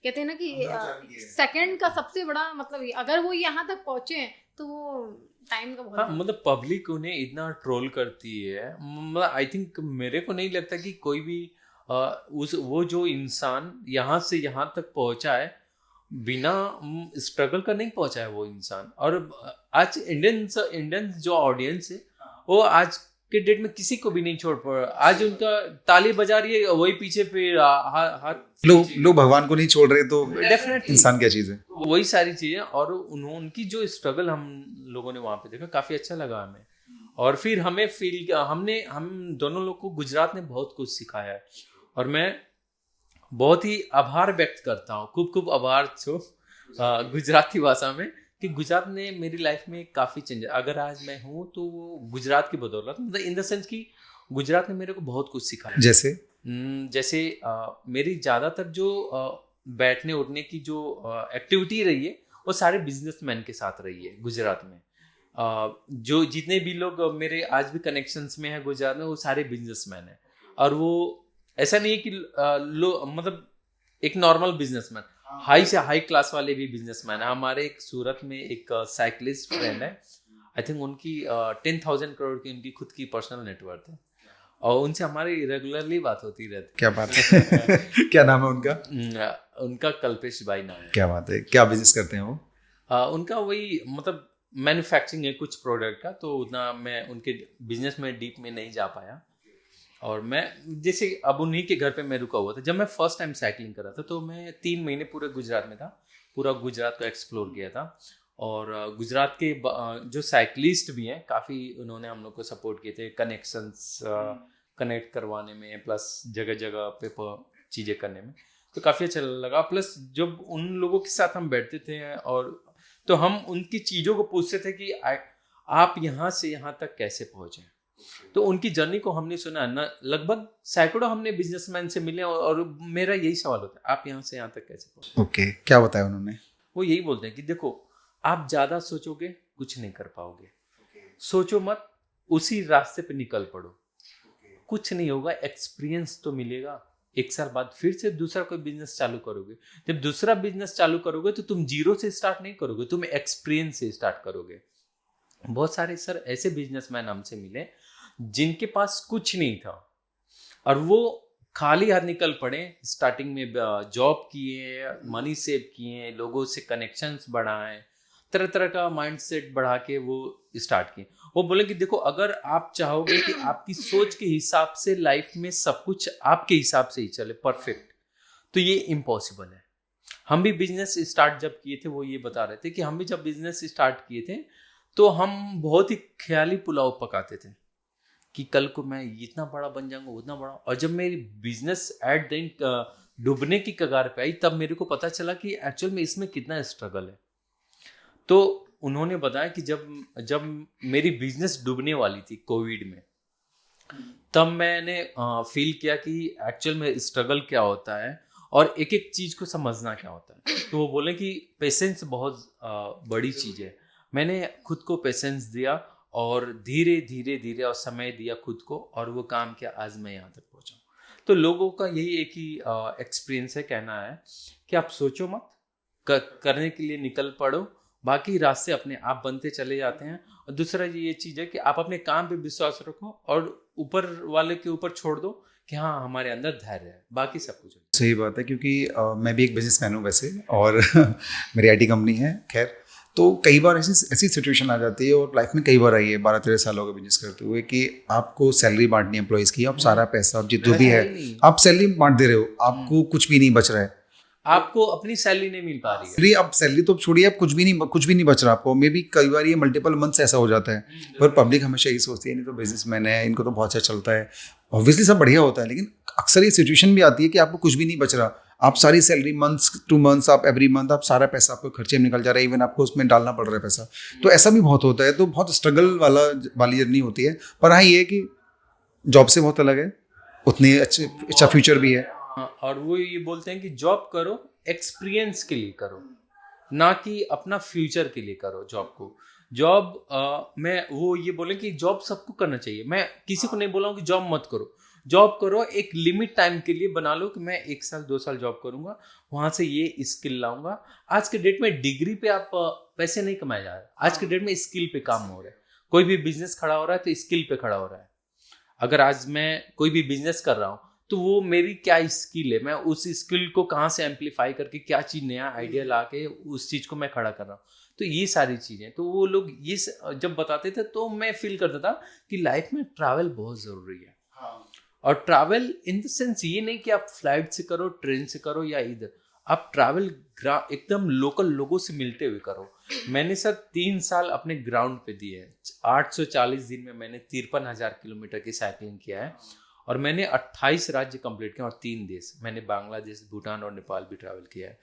कहते हैं ना कि सेकंड का सबसे बड़ा मतलब अगर वो यहाँ तक पहुंचे तो वो टाइम का बहुत। हाँ, मतलब पब्लिक उन्हें इतना ट्रोल करती है, मतलब आई थिंक मेरे को नहीं लगता कि कोई भी वो जो इंसान यहाँ से यहाँ तक पहुंचा है बिना स्ट्रगल का नहीं पहुंचा है वो इंसान। और आज इंडियंस जो ऑडियंस है वो आज के डेट में किसी को भी नहीं छोड़ पा रहा। आज उनका ताली बजा रही है, वही पीछे पे हाथ लोग भगवान को नहीं छोड़ रहे तो डेफिनेटली इंसान क्या चीज है, वही सारी चीजें। और उनकी जो स्ट्रगल हम लोगों ने वहाँ पे देखा, काफी अच्छा लगा हमें। और फिर हमें हम दोनों लोग को गुजरात ने बहुत कुछ सिखाया है, और मैं बहुत ही आभार व्यक्त करता हूँ, खूब आभार छो गुजराती भाषा में, कि गुजरात ने मेरी लाइफ में काफ़ी चेंज। अगर आज मैं हूँ तो वो गुजरात की बदौलत, मतलब इन द सेंस कि गुजरात ने मेरे को बहुत कुछ सिखाया। जैसे मेरी ज़्यादातर जो बैठने उठने की जो एक्टिविटी रही है वो सारे बिजनेसमैन के साथ रही है गुजरात में। जो जितने भी लोग मेरे आज भी कनेक्शंस में है गुजरात में, वो सारे बिजनेसमैन हैं। और वो ऐसा नहीं है कि मतलब एक नॉर्मल बिजनेसमैन, हाई से हाई क्लास वाले भी बिजनेसमैन है। हमारे एक सूरत में एक साइकिलिस्ट फ्रेंड है, आई थिंक उनकी 10,000 करोड़ की उनकी खुद की पर्सनल नेटवर्थ है, और उनसे हमारी रेगुलरली बात होती रहती। क्या बात है। क्या नाम है उनका? उनका कल्पेश भाई नाम है। क्या बात है, क्या बिजनेस करते हैं वो? उनका वही मतलब मैन्युफैक्चरिंग है कुछ प्रोडक्ट का, तो उतना मैं उनके बिजनेस में डीप में नहीं जा पाया। और मैं जैसे अब उन्हीं के घर पे मैं रुका हुआ था। जब मैं फर्स्ट टाइम साइकिलिंग कर रहा था तो मैं 3 महीने पूरे गुजरात में था, पूरा गुजरात को एक्सप्लोर किया था। और गुजरात के जो साइकिलिस्ट भी हैं काफ़ी, उन्होंने हम लोग को सपोर्ट किए थे कनेक्शंस कनेक्ट करवाने में, प्लस जगह जगह पे चीज़ें करने में, तो काफ़ी अच्छा लगा। प्लस जब उन लोगों के साथ हम बैठते थे और तो हम उनकी चीज़ों को पूछते थे कि आप यहाँ से यहाँ तक कैसे पहुँचे। तो उनकी जर्नी को हमने सुना ना, लगभग सैकड़ों हमने बिजनेसमैन से मिले, और मेरा यही सवाल होता है, आप यहाँ से यहाँ तक कैसे पहुँचे? ओके, क्या बताया उन्होंने? वो यही बोलते हैं कि देखो, आप ज़्यादा सोचोगे कुछ नहीं कर पाओगे, सोचो मत, उसी रास्ते पे निकल पड़ो, कुछ नहीं होगा, एक्सपीरियंस तो मिलेगा। 1 साल बाद फिर से दूसरा कोई बिजनेस चालू करोगे, जब दूसरा बिजनेस चालू करोगे तो तुम जीरो से स्टार्ट नहीं करोगे, तुम एक्सपीरियंस से स्टार्ट करोगे। बहुत सारे सर ऐसे बिजनेसमैन हमसे मिले जिनके पास कुछ नहीं था और वो खाली हाथ निकल पड़े, स्टार्टिंग में जॉब किए, मनी सेव किए, लोगों से कनेक्शंस बढ़ाए, तरह तरह का माइंडसेट बढ़ा के वो स्टार्ट किए। वो बोले कि देखो, अगर आप चाहोगे कि आपकी सोच के हिसाब से लाइफ में सब कुछ आपके हिसाब से ही चले परफेक्ट, तो ये इम्पॉसिबल है। हम भी बिजनेस स्टार्ट जब किए थे, वो ये बता रहे थे कि हम भी जब बिजनेस स्टार्ट किए थे तो हम बहुत ही ख्याली पुलाव पकाते थे कि कल को मैं इतना बड़ा बन जाऊंगा, उतना बड़ा। और जब मेरी बिजनेस एट द एंड डूबने की कगार पे आई, तब मेरे को पता चला कि एक्चुअल में इसमें कितना स्ट्रगल है। तो उन्होंने बताया कि जब मेरी बिजनेस डूबने वाली थी कोविड में, तब मैंने फील किया कि एक्चुअल में स्ट्रगल क्या होता है और एक एक चीज को समझना क्या होता है। तो वो बोले कि पेशेंस बहुत बड़ी चीज है। मैंने खुद को पेशेंस दिया और धीरे धीरे धीरे और समय दिया खुद को, और वो काम किया, आज मैं यहाँ तक पहुँचा। तो लोगों का यही एक ही एक्सपीरियंस है, कहना है कि आप सोचो मत, करने के लिए निकल पड़ो, बाकी रास्ते अपने आप बनते चले जाते हैं। और दूसरा ये चीज़ है कि आप अपने काम पे विश्वास रखो और ऊपर वाले के ऊपर छोड़ दो कि हाँ, हमारे अंदर धैर्य है, बाकी सब कुछ। सही बात है, क्योंकि मैं भी एक बिजनेसमैन हूँ वैसे, और मेरी आईटी कंपनी है। खैर, तो कई बार ऐसी सिचुएशन आ जाती है, और लाइफ में कई बार आई है 12-13 साल हो गए बिजनेस करते हुए, कि आपको सैलरी बांटनी है एम्प्लॉइज़ की, आप सारा पैसा, आप जितना भी है आप सैलरी बांट दे रहे हो, आपको कुछ भी नहीं बच रहा है, आपको अपनी सैलरी नहीं मिल पा रही है। फ्री, अब सैलरी तो छोड़िए, अब कुछ भी नहीं बच रहा आपको। मे भी कई बार ये मल्टीपल मंथ्स ऐसा हो जाता है। पर पब्लिक हमेशा यही सोचती है, नहीं तो बिजनेसमैन है, इनको तो बहुत अच्छा चलता है, ऑब्वियसली सब बढ़िया होता है, लेकिन अक्सर ये सिचुएशन भी आती है कि आपको कुछ भी नहीं बच रहा। आप सारी सैलरी मंथ्स टू मंथ्स, आप एवरी मंथ आप सारा पैसा आपको खर्चे में निकल जा रहा है, इवन आपको उसमें डालना पड़ रहा है पैसा। तो ऐसा भी बहुत होता है, तो बहुत स्ट्रगल वाली जर्नी होती है। पर हाँ, ये है कि जॉब से बहुत अलग है, उतनी अच्छा फ्यूचर भी है। और वो ये बोलते हैं कि जॉब करो एक्सपीरियंस के लिए करो, ना कि अपना फ्यूचर के लिए करो जॉब को। जॉब मैं वो ये बोले कि जॉब सबको करना चाहिए। मैं किसी को नहीं बोला हूँ कि जॉब मत करो, जॉब करो, एक लिमिट टाइम के लिए बना लो कि मैं 1 साल 2 साल जॉब करूंगा, वहां से ये स्किल लाऊंगा। आज के डेट में डिग्री पे आप पैसे नहीं कमाए जा रहे, आज के डेट में स्किल पे काम हो रहा है। कोई भी बिजनेस खड़ा हो रहा है तो स्किल पे खड़ा हो रहा है। अगर आज मैं कोई भी बिजनेस कर रहा हूँ तो वो मेरी क्या स्किल है, मैं उस स्किल को कहाँ से एम्पलीफाई करके क्या चीज़ नया आइडिया ला के उस चीज़ को मैं खड़ा कर रहा हूँ। तो ये सारी चीज़ें, तो वो लोग ये जब बताते थे तो मैं फील करता था कि लाइफ में ट्रैवल बहुत ज़रूरी है। और ट्रैवल इन द सेंस ये नहीं कि आप फ्लाइट से करो, ट्रेन से करो या इधर, आप ट्रैवल एकदम लोकल लोगों से मिलते हुए करो। मैंने सर 3 साल अपने ग्राउंड पे दिए हैं। 840 दिन में मैंने 53,000 किलोमीटर की साइकिलिंग किया है, और मैंने 28 राज्य कंप्लीट किए और 3 देश, मैंने बांग्लादेश, भूटान और नेपाल भी ट्रैवल किया है।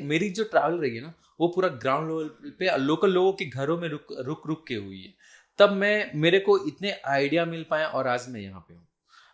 मेरी जो ट्रैवल रही है ना, वो पूरा ग्राउंड लेवल पे लोकल लोगों के घरों में रुक के हुई है। तब मेरे को इतने आइडिया मिल पाए और आज मैं यहाँ पे हूँ।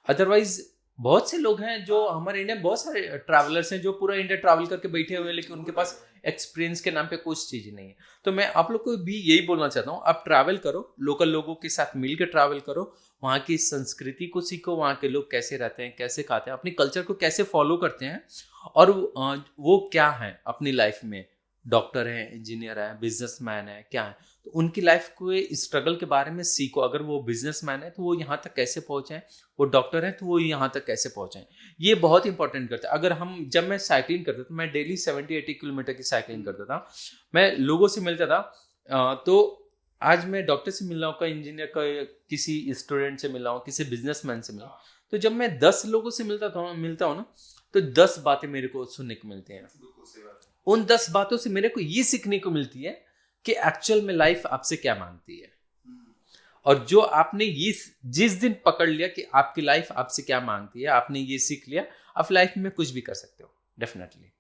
अदरवाइज बहुत से लोग हैं जो हमारे इंडिया में, बहुत सारे ट्रैवलर्स हैं जो पूरा इंडिया ट्रैवल करके बैठे हुए हैं, लेकिन उनके पास एक्सपीरियंस के नाम पे कुछ चीज़ नहीं है। तो मैं आप लोग को भी यही बोलना चाहता हूँ, आप ट्रैवल करो, लोकल लोगों के साथ मिलकर ट्रैवल करो, वहाँ की संस्कृति को सीखो, वहाँ के लोग कैसे रहते हैं, कैसे खाते हैं, अपनी कल्चर को कैसे फॉलो करते हैं, और वो क्या है अपनी लाइफ में, डॉक्टर है, इंजीनियर है, बिजनेसमैन है, क्या है, तो उनकी लाइफ को स्ट्रगल के बारे में सीखो। अगर वो बिजनेसमैन है तो वो यहाँ तक कैसे पहुँचे, वो डॉक्टर है तो वो यहाँ तक कैसे पहुँचे, ये बहुत इंपॉर्टेंट करता है। अगर जब मैं साइकिलिंग करता था, मैं डेली 70-80 किलोमीटर की साइकिलिंग करता था, मैं लोगों से मिलता था। तो आज मैं डॉक्टर से मिल रहा हूँ, कोई इंजीनियर का, किसी स्टूडेंट से मिल रहा हूँ, किसी बिजनेसमैन से मिल रहा हूँ, तो जब मैं 10 लोगों से मिलता हूँ ना, तो 10 बातें मेरे को सुनने को मिलती हैं। उन 10 बातों से मेरे को ये सीखने को मिलती है कि एक्चुअल में लाइफ आपसे क्या मांगती है। और जो आपने ये जिस दिन पकड़ लिया कि आपकी लाइफ आपसे क्या मांगती है, आपने ये सीख लिया, आप लाइफ में कुछ भी कर सकते हो डेफिनेटली।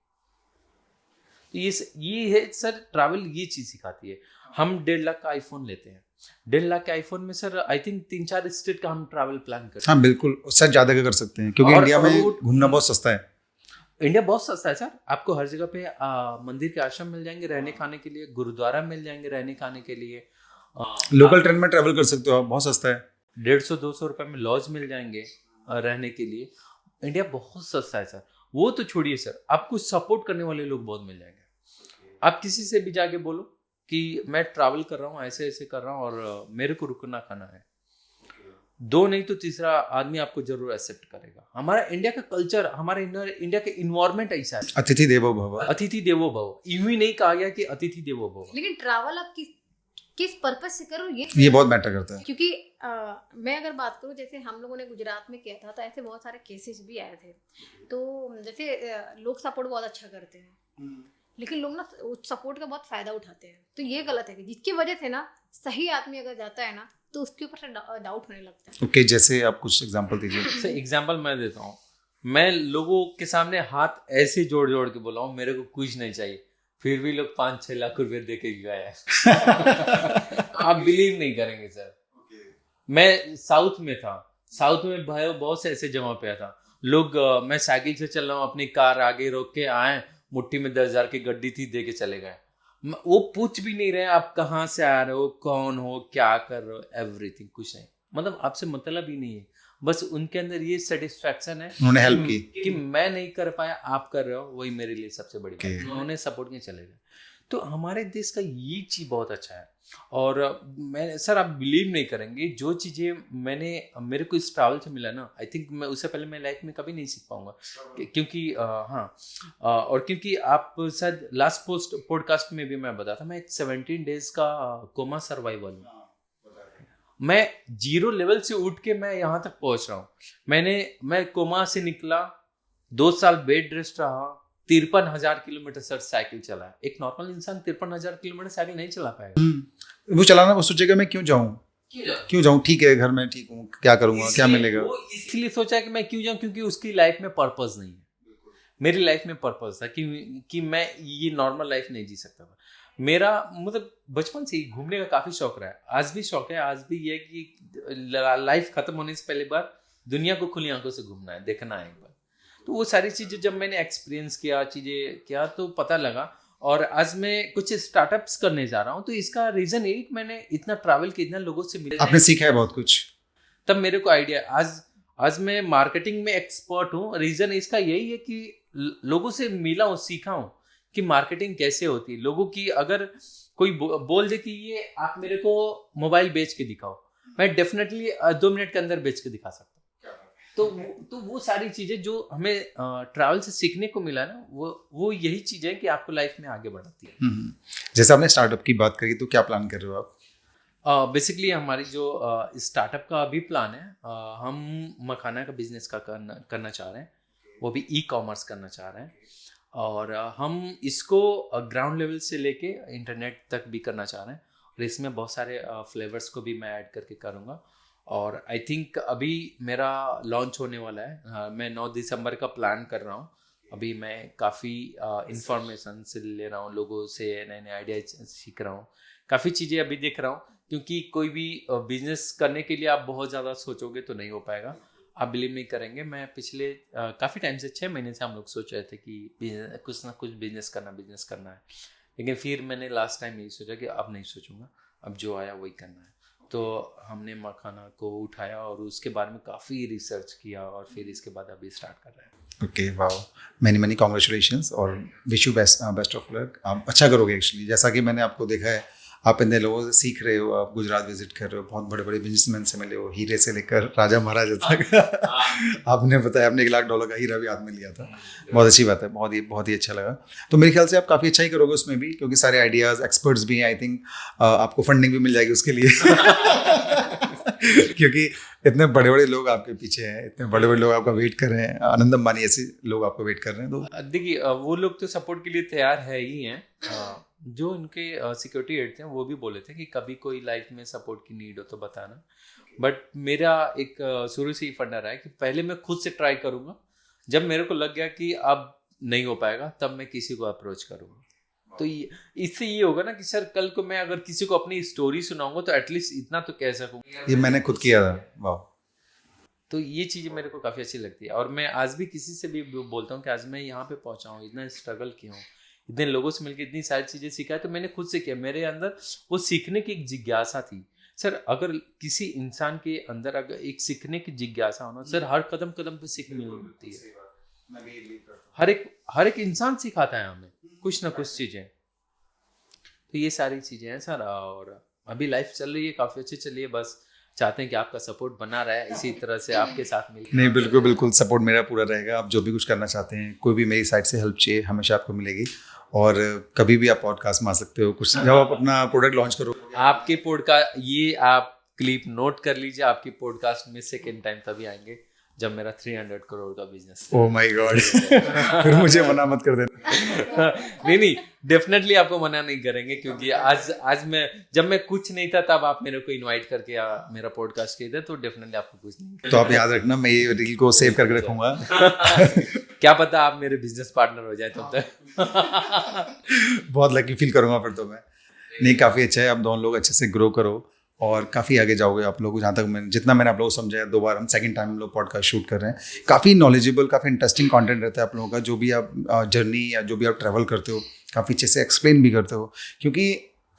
तो ये है सर, ट्रैवल ये चीज सिखाती है। हम 1.5 लाख का आईफोन लेते हैं, 1.5 लाख के आईफोन में सर आई थिंक 3-4 स्टेट का हम ट्रैवल प्लान करते हैं। हाँ बिल्कुल, उससे ज़्यादा का कर सकते हैं, क्योंकि इंडिया में घूमना बहुत सस्ता है। इंडिया बहुत सस्ता है सर, आपको हर जगह पे मंदिर के आश्रम मिल जाएंगे रहने खाने के लिए, गुरुद्वारा मिल जाएंगे रहने खाने के लिए, लोकल ट्रेन में ट्रैवल कर सकते हो आप, बहुत सस्ता है। 150-200 रुपए में लॉज मिल जाएंगे रहने के लिए। इंडिया बहुत सस्ता है सर। वो तो छोड़िए सर, आपको सपोर्ट करने वाले लोग बहुत मिल जाएंगे। आप किसी से भी जाके बोलो कि मैं ट्रैवल कर रहा हूँ, ऐसे ऐसे कर रहा हूँ और मेरे को रुकना खाना है, 2 नहीं तो तीसरा आदमी आपको जरूर एक्सेप्ट करेगा। हमारा इंडिया का कल्चर, हमारे इंडिया का इन्वायरमेंट ऐसा है, अतिथि देवो भव। अतिथि देवो भव, यूं ही नहीं कहा गया कि अतिथि देवो भव। लेकिन ट्रैवल आप किस पर्पस से करो ये बहुत मैटर करता है, क्योंकि मैं अगर बात करूँ, जैसे हम लोगों ने गुजरात में किया था, तो ऐसे बहुत सारे केसेस भी आए थे। तो जैसे लोग सपोर्ट बहुत अच्छा करते हैं, लेकिन लोग ना उस सपोर्ट का बहुत फायदा उठाते हैं। तो ये गलत है कि जिसकी वजह से ना सही आदमी अगर जाता है ना, तो उसके ऊपर से डाउट होने लगता है। ओके, जैसे आप कुछ एग्जांपल दीजिए। जैसे एग्जांपल मैं देता हूँ, मैं लोगों के सामने हाथ ऐसे जोड़ जोड़ के बोला हूँ मेरे को कुछ नहीं चाहिए, फिर भी लोग 5-6 लाख रुपए दे के गए हैं। आप बिलीव नहीं करेंगे सर। मैं साउथ में था, साउथ में बहुत से ऐसे जगह पे था, लोग मैं साइकिल से चल रहा हूँ, अपनी कार आगे रोक के आए, मुट्ठी में 10,000 की गड्डी थी, दे के चले गए। वो पूछ भी नहीं रहे आप कहाँ से आ रहे हो, कौन हो, क्या कर रहे हो, एवरीथिंग, कुछ नहीं, मतलब आपसे मतलब ही नहीं है। बस उनके अंदर ये सेटिस्फैक्शन है, उन्होंने हेल्प की कि मैं नहीं कर पाया, आप कर रहे हो, वही मेरे लिए सबसे बड़ी बात है। उन्होंने सपोर्ट नहीं चले गए। तो हमारे देश का ये चीज बहुत अच्छा है। और मैं सर, आप बिलीव नहीं करेंगे, जो चीज़ें मेरे को इस ट्रैवल से मिला ना, आई थिंक मैं उससे पहले मैं लाइफ में कभी नहीं सीख पाऊंगा, क्योंकि और क्योंकि आप शायद लास्ट पॉडकास्ट में भी मैं बताता, मैं एक 17 डेज का कोमा सर्वाइवल हूँ। मैं 0 लेवल से उठ के मैं यहाँ तक पहुँच रहा हूँ। मैं कोमा से निकला, 2 साल बेड रेस्ट रहा, 53,000 किलोमीटर सर साइकिल चला। एक नॉर्मल इंसान 53,000 किलोमीटर साइकिल नहीं चला पाएगा। वो चलाना, वो सोचेगा मैं क्यों जाऊं, ठीक है घर में ठीक हूँ, क्या करूंगा, क्या मिलेगा। वो इसलिए सोचा कि मैं क्यों जाऊं, क्योंकि उसकी लाइफ में पर्पस नहीं है। मेरी लाइफ में पर्पस था कि मैं ये नॉर्मल लाइफ नहीं जी सकता था। मेरा मतलब बचपन से ही घूमने का काफी शौक रहा है, आज भी शौक है। आज भी ये कि लाइफ खत्म होने से पहले बार दुनिया को खुली आंखों से घूमना है, देखना है एक बार। तो वो सारी चीजें जब मैंने एक्सपीरियंस किया, चीजें किया, तो पता लगा। और आज मैं कुछ स्टार्टअप्स करने जा रहा हूँ, तो इसका रीजन यही कि मैंने इतना ट्रैवल किया, इतना लोगों से मिला, आपने सीखा है बहुत कुछ, तब मेरे को आइडिया। आज मैं मार्केटिंग में एक्सपर्ट हूँ। रीजन इसका यही है कि लोगों से मिला हूँ, सीखा हूँ कि मार्केटिंग कैसे होती है। लोगों की अगर कोई बोल दे कि ये आप मेरे को मोबाइल बेच के दिखाओ, मैं डेफिनेटली 2 मिनट के अंदर बेच के दिखा सकता हूँ। तो वो सारी चीजें जो हमें ट्रैवल से सीखने को मिला ना, वो यही चीजें कि आपको लाइफ में आगे बढ़ाती है। जैसे आपने स्टार्टअप की बात करी, तो क्या प्लान कर रहे हो आप? बेसिकली हमारी जो स्टार्टअप का अभी प्लान है, हम मखाना का बिजनेस का करना चाह रहे हैं, वो भी ई-कॉमर्स करना चाह रहे हैं। और हम इसको ग्राउंड लेवल से लेके इंटरनेट तक भी करना चाह रहे हैं। और इसमें बहुत सारे फ्लेवर्स को भी मैं ऐड करके करूँगा। और आई थिंक अभी मेरा लॉन्च होने वाला है। मैं 9 दिसंबर का प्लान कर रहा हूँ। अभी मैं काफ़ी इंफॉर्मेशन से ले रहा हूँ, लोगों से नए नए आइडिया सीख रहा हूँ, काफ़ी चीज़ें अभी देख रहा हूँ। क्योंकि कोई भी बिजनेस करने के लिए आप बहुत ज़्यादा सोचोगे तो नहीं हो पाएगा। आप बिलीव नहीं करेंगे, मैं पिछले काफ़ी टाइम से 6 महीने से हम लोग सोच रहे थे कि कुछ ना कुछ बिजनेस करना है। लेकिन फिर मैंने लास्ट टाइम यही सोचा कि अब नहीं सोचूंगा, अब जो आया वही करना है। तो हमने मखाना को उठाया और उसके बारे में काफ़ी रिसर्च किया और फिर इसके बाद अभी स्टार्ट कर रहे हैं। ओके, वाओ, मैनी कॉन्ग्रेचुलेशंस और wish you best of luck. आप अच्छा करोगे एक्चुअली। जैसा कि मैंने आपको देखा है, आप इतने लोगों से सीख रहे हो, आप गुजरात विजिट कर रहे हो, बहुत बड़े बड़े बिजनेसमैन से मिले हो, हीरे से लेकर राजा महाराजा तक। आपने बताया आपने $1 लाख का हीरा भी हाथ में लिया था। बहुत अच्छी बात है, बहुत ही अच्छा लगा। तो मेरे ख्याल से आप काफ़ी अच्छा ही करोगे उसमें भी, क्योंकि सारे आइडियाज़, एक्सपर्ट्स भी हैं। आई थिंक आपको फंडिंग भी मिल जाएगी उसके लिए। क्योंकि इतने बड़े बड़े लोग आपके पीछे हैं, इतने बड़े बड़े लोग आपका वेट कर रहे हैं, आनंद अंबानी ऐसे लोग आपको वेट कर रहे हैं। तो देखिए, वो लोग तो सपोर्ट के लिए तैयार है ही हैं। जो उनके सिक्योरिटी हेड थे वो भी बोले थे कि कभी कोई लाइफ में सपोर्ट की नीड हो तो बताना। बट मेरा एक शुरू से ही फंडा रहा है कि पहले मैं खुद से ट्राई करूँगा, जब मेरे को लग गया कि अब नहीं हो पाएगा तब मैं किसी को अप्रोच करूँगा। तो इससे ये होगा ना कि सर कल को मैं अगर किसी को अपनी स्टोरी सुनाऊंगा तो एटलीस्ट इतना तो कह सकूँगा ये मैंने खुद किया था। वाह। तो ये चीज़ें मेरे को काफ़ी अच्छी लगती है। और मैं आज भी किसी से भी बोलता हूँ कि आज मैं यहाँ पे पहुँचा हूँ, इतना स्ट्रगल किया हूँ, इतने लोगों से मिलकर इतनी सारी चीज़ें सीखा है, तो मैंने खुद से किया। मेरे अंदर वो सीखने की एक जिज्ञासा थी। सर अगर किसी इंसान के अंदर अगर एक सीखने की जिज्ञासा हो ना सर, हर कदम कदम पे सीख मिलती है। हर एक इंसान सिखाता है हमें कुछ ना कुछ चीज़ें। तो ये सारी चीज़ें हैं सर। और अभी लाइफ चल रही है, काफ़ी अच्छी चल रही है, बस चाहते हैं कि आपका सपोर्ट बना रहे इसी तरह से आपके साथ मिलकर। नहीं, बिल्कुल बिल्कुल सपोर्ट मेरा पूरा रहेगा। आप जो भी कुछ करना चाहते हैं, कोई भी मेरी साइड से हेल्प चाहिए, हमेशा आपको मिलेगी। और कभी भी आप पॉडकास्ट में आ सकते हो, कुछ जब आप अपना प्रोडक्ट लॉन्च करो। आपके पॉडकास्ट, ये आप क्लिप नोट कर लीजिए, आपकी पॉडकास्ट में सेकेंड टाइम तभी आएंगे जब मेरा 300 करोड़ का बिजनेस। ओह माय गॉड, फिर मुझे मना मत कर देना। नहीं, डेफिनेटली आपको मना नहीं करेंगे, क्योंकि आज मैं, जब मैं कुछ नहीं था तब आप मेरे को इनवाइट करके मेरा पॉडकास्ट किए थे, तो डेफिनेटली आपको कुछ नहीं। तो आप याद रखना, मैं ये रील को सेव करके रखूंगा। क्या पता आप मेरे बिजनेस पार्टनर हो जाए तब तक। बहुत लकी फील करूंगा फिर तो मैं। नहीं, काफ़ी अच्छा है, आप दोनों लोग अच्छे से ग्रो करो और काफ़ी आगे जाओगे आप लोग। जहाँ तक जितना मैंने आप लोगों को समझाया, 2 बार हम सेकंड टाइम हम लोग पॉडकास्ट शूट कर रहे हैं। काफ़ी नॉलेजेबल, काफ़ी इंटरेस्टिंग कंटेंट रहता है आप लोगों का। जो भी आप जर्नी या जो भी आप ट्रैवल करते हो, काफ़ी अच्छे से एक्सप्लेन भी करते हो। क्योंकि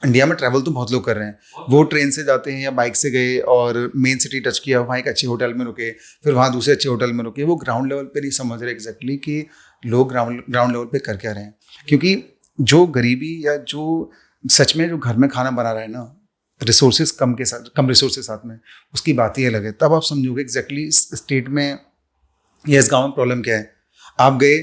इंडिया में ट्रैवल तो बहुत लोग कर रहे हैं, वो ट्रेन से जाते हैं या बाइक से गए और मेन सिटी टच किया, वहाँ एक अच्छे होटल में रुके, फिर वहाँ दूसरे अच्छे होटल में रुके। वो ग्राउंड लेवल पे नहीं समझ रहे एग्जैक्टली कि लोग ग्राउंड लेवल पे कर क्या रहे हैं। क्योंकि जो गरीबी या जो सच में जो घर में खाना बना रहा है ना, रिसोर्सेज कम रिसोर्सेज साथ में, उसकी बात ही अलग है। तब आप समझोगे एग्जैक्टली इस स्टेट में या इस गाँव में प्रॉब्लम क्या है। आप गए,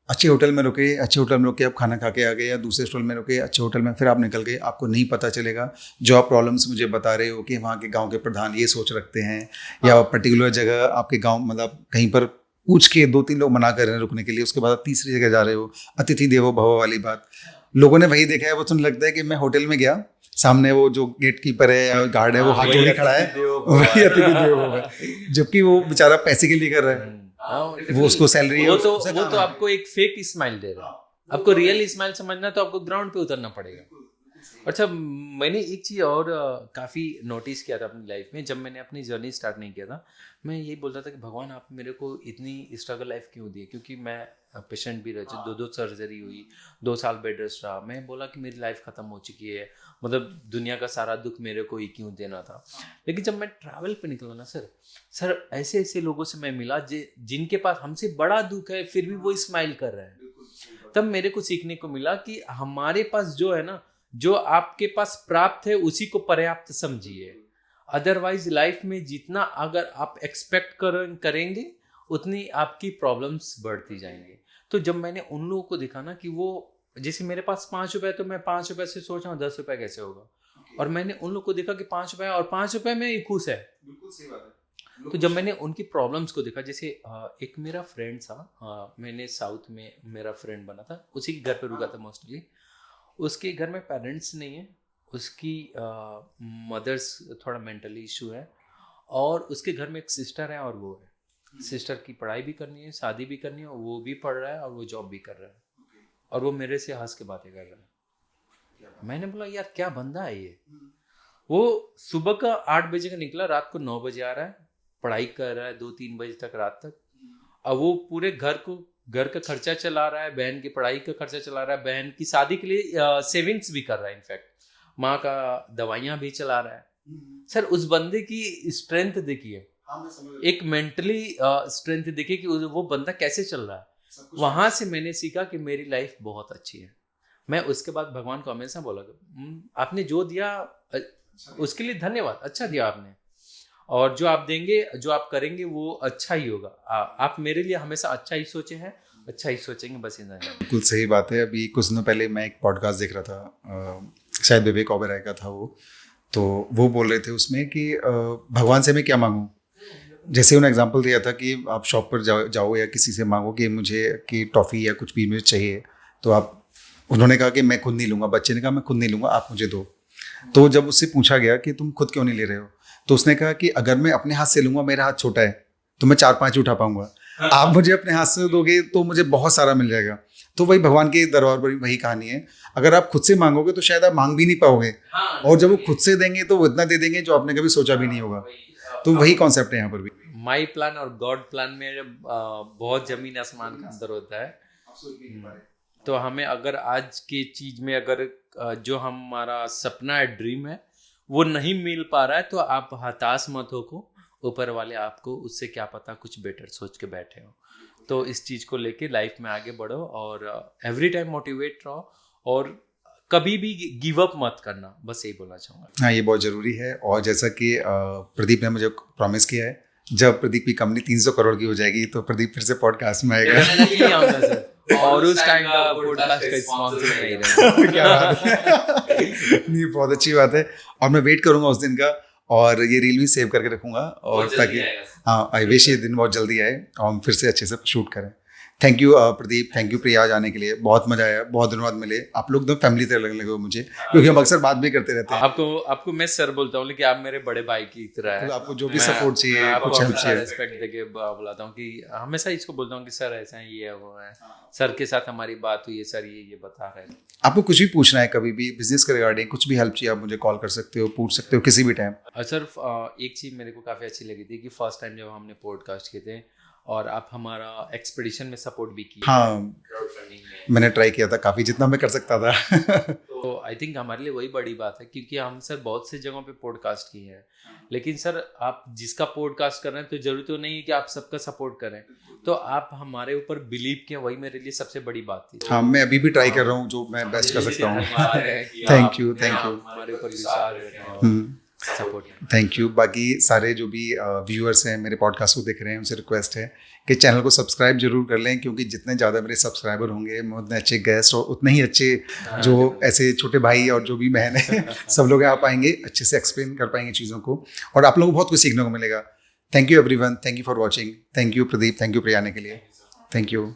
अच्छे होटल में रुके, आप खाना खा के आ गए, या दूसरे होटल में रुके अच्छे होटल में, फिर आप निकल गए, आपको नहीं पता चलेगा जो आप प्रॉब्लम्स मुझे बता रहे हो कि वहाँ के गांव के प्रधान ये सोच रखते हैं, या पर्टिकुलर जगह आपके गांव मतलब कहीं पर पूछ के 2-3 लोग मना कर रहे हैं रुकने के लिए, उसके बाद आप तीसरी जगह जा रहे हो। अतिथि देवो भव वाली बात लोगों ने वही देखा है। वो तो लगता है कि मैं होटल में गया, सामने वो जो गेट कीपर है या गार्ड है वो हाथ जोड़े खड़ा है, वही अतिथि देवो भव है, जबकि वो बेचारा पैसे के लिए कर रहा है। वो उसको सैलरी, वो तो आपको एक फेक स्माइल दे रहा है। आपको रियल स्माइल समझना तो आपको ग्राउंड पे उतरना पड़ेगा। अच्छा, मैंने एक चीज़ और काफ़ी नोटिस किया था अपनी लाइफ में, जब मैंने अपनी जर्नी स्टार्ट नहीं किया था। मैं यही बोलता था कि भगवान आप मेरे को इतनी स्ट्रगल लाइफ क्यों दी, क्योंकि मैं पेशेंट भी रह, 2 सर्जरी हुई, 2 साल बेड रेस्ट रहा। मैं बोला कि मेरी लाइफ ख़त्म हो चुकी है, मतलब दुनिया का सारा दुख मेरे को ही क्यों देना था। लेकिन जब मैं ट्रैवल पे निकला ना सर, ऐसे ऐसे लोगों से मैं मिला जिनके पास हमसे बड़ा दुख है, फिर भी वो स्माइल कर रहे हैं। तब मेरे को सीखने को मिला कि हमारे पास जो है ना, जो आपके पास प्राप्त है उसी को पर्याप्त समझिए। अदरवाइज लाइफ में जितना अगर आप एक्सपेक्ट करेंगे उतनी आपकी प्रॉब्लम्स बढ़ती जाएंगे। तो जब मैंने उन लोगों को देखा ना कि वो, जैसे मेरे पास 5 रुपए, तो मैं 5 रुपए से सोच रहा हूँ 10 रुपए कैसे होगा। और मैंने उन लोगों को देखा कि 5 रुपए और 5 रुपए में ही खुश है। बिल्कुल सही बात है। तो जब मैंने उनकी प्रॉब्लम्स को देखा, जैसे एक मेरा फ्रेंड था, मैंने साउथ में मेरा फ्रेंड बना था, उसी के घर पे रुका था मोस्टली। उसके घर में पेरेंट्स नहीं है, उसकी मदर्स थोड़ा मेंटली इशू है, और उसके घर में एक सिस्टर है और वो है। सिस्टर की पढ़ाई भी करनी है, शादी भी करनी है, वो भी पढ़ रहा है और वो जॉब भी कर रहा है, और वो मेरे से हंस के बातें कर रहा है। मैंने बोला यार क्या बंदा है ये। वो सुबह का 8 बजे का निकला, रात को 9 बजे आ रहा है, पढ़ाई कर रहा है 2-3 बजे तक रात तक। अब वो पूरे घर का खर्चा चला रहा है, बहन की पढ़ाई का खर्चा चला रहा है, बहन की शादी के लिए सेविंग्स भी कर रहा है, इनफैक्ट माँ का दवाइयाँ भी चला रहा है। सर उस बंदे की स्ट्रेंथ देखिए, एक मेंटली स्ट्रेंथ देखिए कि वो बंदा कैसे चल रहा है। वहां से मैंने सीखा कि मेरी लाइफ बहुत अच्छी है। मैं उसके बाद भगवान को हमेशा बोला आपने जो दिया उसके लिए धन्यवाद, अच्छा दिया आपने, और जो आप देंगे, जो आप करेंगे वो अच्छा ही होगा। आप मेरे लिए हमेशा अच्छा ही सोचे हैं, अच्छा ही सोचेंगे, बस इतना है। बिल्कुल सही बात है। अभी कुछ दिनों पहले मैं एक पॉडकास्ट देख रहा था, शायद विवेक ओबेरॉय का था वो, तो वो बोल रहे थे उसमें कि भगवान से मैं क्या मांगूं। जैसे उन्होंने एग्जांपल दिया था कि आप शॉप पर जाओ या किसी से मांगो कि मुझे कि टॉफ़ी या कुछ भी मुझे चाहिए, तो आप, उन्होंने कहा कि मैं खुद नहीं लूँगा, बच्चे ने कहा मैं खुद नहीं लूँगा, आप मुझे दो। तो जब उससे पूछा गया कि तुम खुद क्यों नहीं ले रहे हो, तो उसने कहा कि अगर मैं अपने हाथ से लूँगा, मेरा हाथ छोटा है, तो मैं 4-5 उठा पाऊंगा, आप मुझे अपने हाथ से दोगे तो मुझे बहुत सारा मिल जाएगा। तो वही भगवान के दरबार पर वही कहानी है। अगर आप खुद से मांगोगे तो शायद आप मांग भी नहीं पाओगे, और जब वो खुद से देंगे तो वो इतना दे देंगे जो आपने कभी सोचा भी नहीं होगा। तो वही कॉन्सेप्ट है यहाँ पर भी। माई प्लान और गॉड प्लान में बहुत जमीन आसमान का अंतर होता है। तो हमें अगर आज की चीज में अगर जो हमारा सपना है, ड्रीम है, वो नहीं मिल पा रहा है, तो आप हताश मत हो, ऊपर वाले आपको उससे क्या पता कुछ बेटर सोच के बैठे हो। तो इस चीज़ को लेके लाइफ में आगे बढ़ो और एवरी टाइम मोटिवेट रहो, और कभी भी गिव अप मत करना, बस यही बोलना चाहूँगा। हाँ, ये बहुत ज़रूरी है। और जैसा कि प्रदीप ने मुझे प्रॉमिस किया है, जब प्रदीप की कंपनी 300 करोड़ की हो जाएगी तो प्रदीप फिर से पॉडकास्ट में आएगा। Definitely आऊंगा सर, और उस टाइम का पॉडकास्ट का स्पॉन्सर नहीं रहेगा। क्या बात है। नहीं, बहुत अच्छी बात है। और मैं वेट करूंगा उस दिन का, और ये रील भी सेव करके रखूंगा, और ताकि हाँ, आई विश ये दिन बहुत जल्दी आए और हम फिर से अच्छे से शूट करें। Thank you Pradeep, thank you Priya आज आने के लिए, बहुत मजा आया, बहुत दिनों बाद मिले। आप लोग एकदम फैमिली तरह लगने लगे हो मुझे, क्योंकि हम अक्सर बात भी करते रहते हैं। आपको मैं सर बोलता हूँ, लेकिन आप मेरे बड़े भाई की तरह है। तो आपको जो भी सपोर्ट चाहिए, कुछ हेल्प चाहिए, रिस्पेक्ट देके बुलाता हूँ कि हमेशा इसको बोलता हूँ कि सर ऐसा है, ये है, वो है। सर के साथ हमारी बात हुई है, सर ये बता रहे हैं। आपको कुछ भी पूछना है, कभी भी बिजनेस के रिगार्डिंग कुछ भी हेल्प चाहिए, आप मुझे कॉल कर सकते हो, पूछ सकते हो किसी भी टाइम। सर एक चीज़ मेरे को काफ़ी अच्छी लगी थी कि फर्स्ट टाइम जब हमने पॉडकास्ट किए थे और आप हमारा एक्सपीडिशन में सपोर्ट भी किया। हाँ, मैंने ट्राई किया था काफ़ी, जितना मैं कर सकता था। तो आई थिंक हमारे लिए वही बड़ी बात है, क्योंकि हम सर बहुत से जगहों पे पॉडकास्ट किए हैं, लेकिन सर आप जिसका पॉडकास्ट कर रहे हैं तो जरूरी तो नहीं है कि आप सबका सपोर्ट करें, तो आप हमारे ऊपर बिलीव किया, वही मेरे लिए सबसे बड़ी बात थी। हाँ, मैं अभी भी ट्राई कर रहा हूँ जो मैं बेस्ट कर सकता हूँ। Thank you, thank you. हमारे ऊपर विश्वास सपोर्ट। Thank you. बाकी सारे जो भी व्यूअर्स हैं मेरे पॉडकास्ट को देख रहे हैं, उनसे रिक्वेस्ट है कि चैनल को सब्सक्राइब जरूर कर लें, क्योंकि जितने ज़्यादा मेरे सब्सक्राइबर होंगे, उतने अच्छे गेस्ट और उतने ही अच्छे जो ऐसे छोटे भाई और जो भी बहन है सब लोग यहाँ पाएंगे, अच्छे से एक्सप्लेन कर पाएंगे चीज़ों को, और आप लोगों को बहुत कुछ सीखने को मिलेगा। Thank you everyone, thank you for watching. Thank you Pradeep, thank you Priya आने के लिए। Thank you.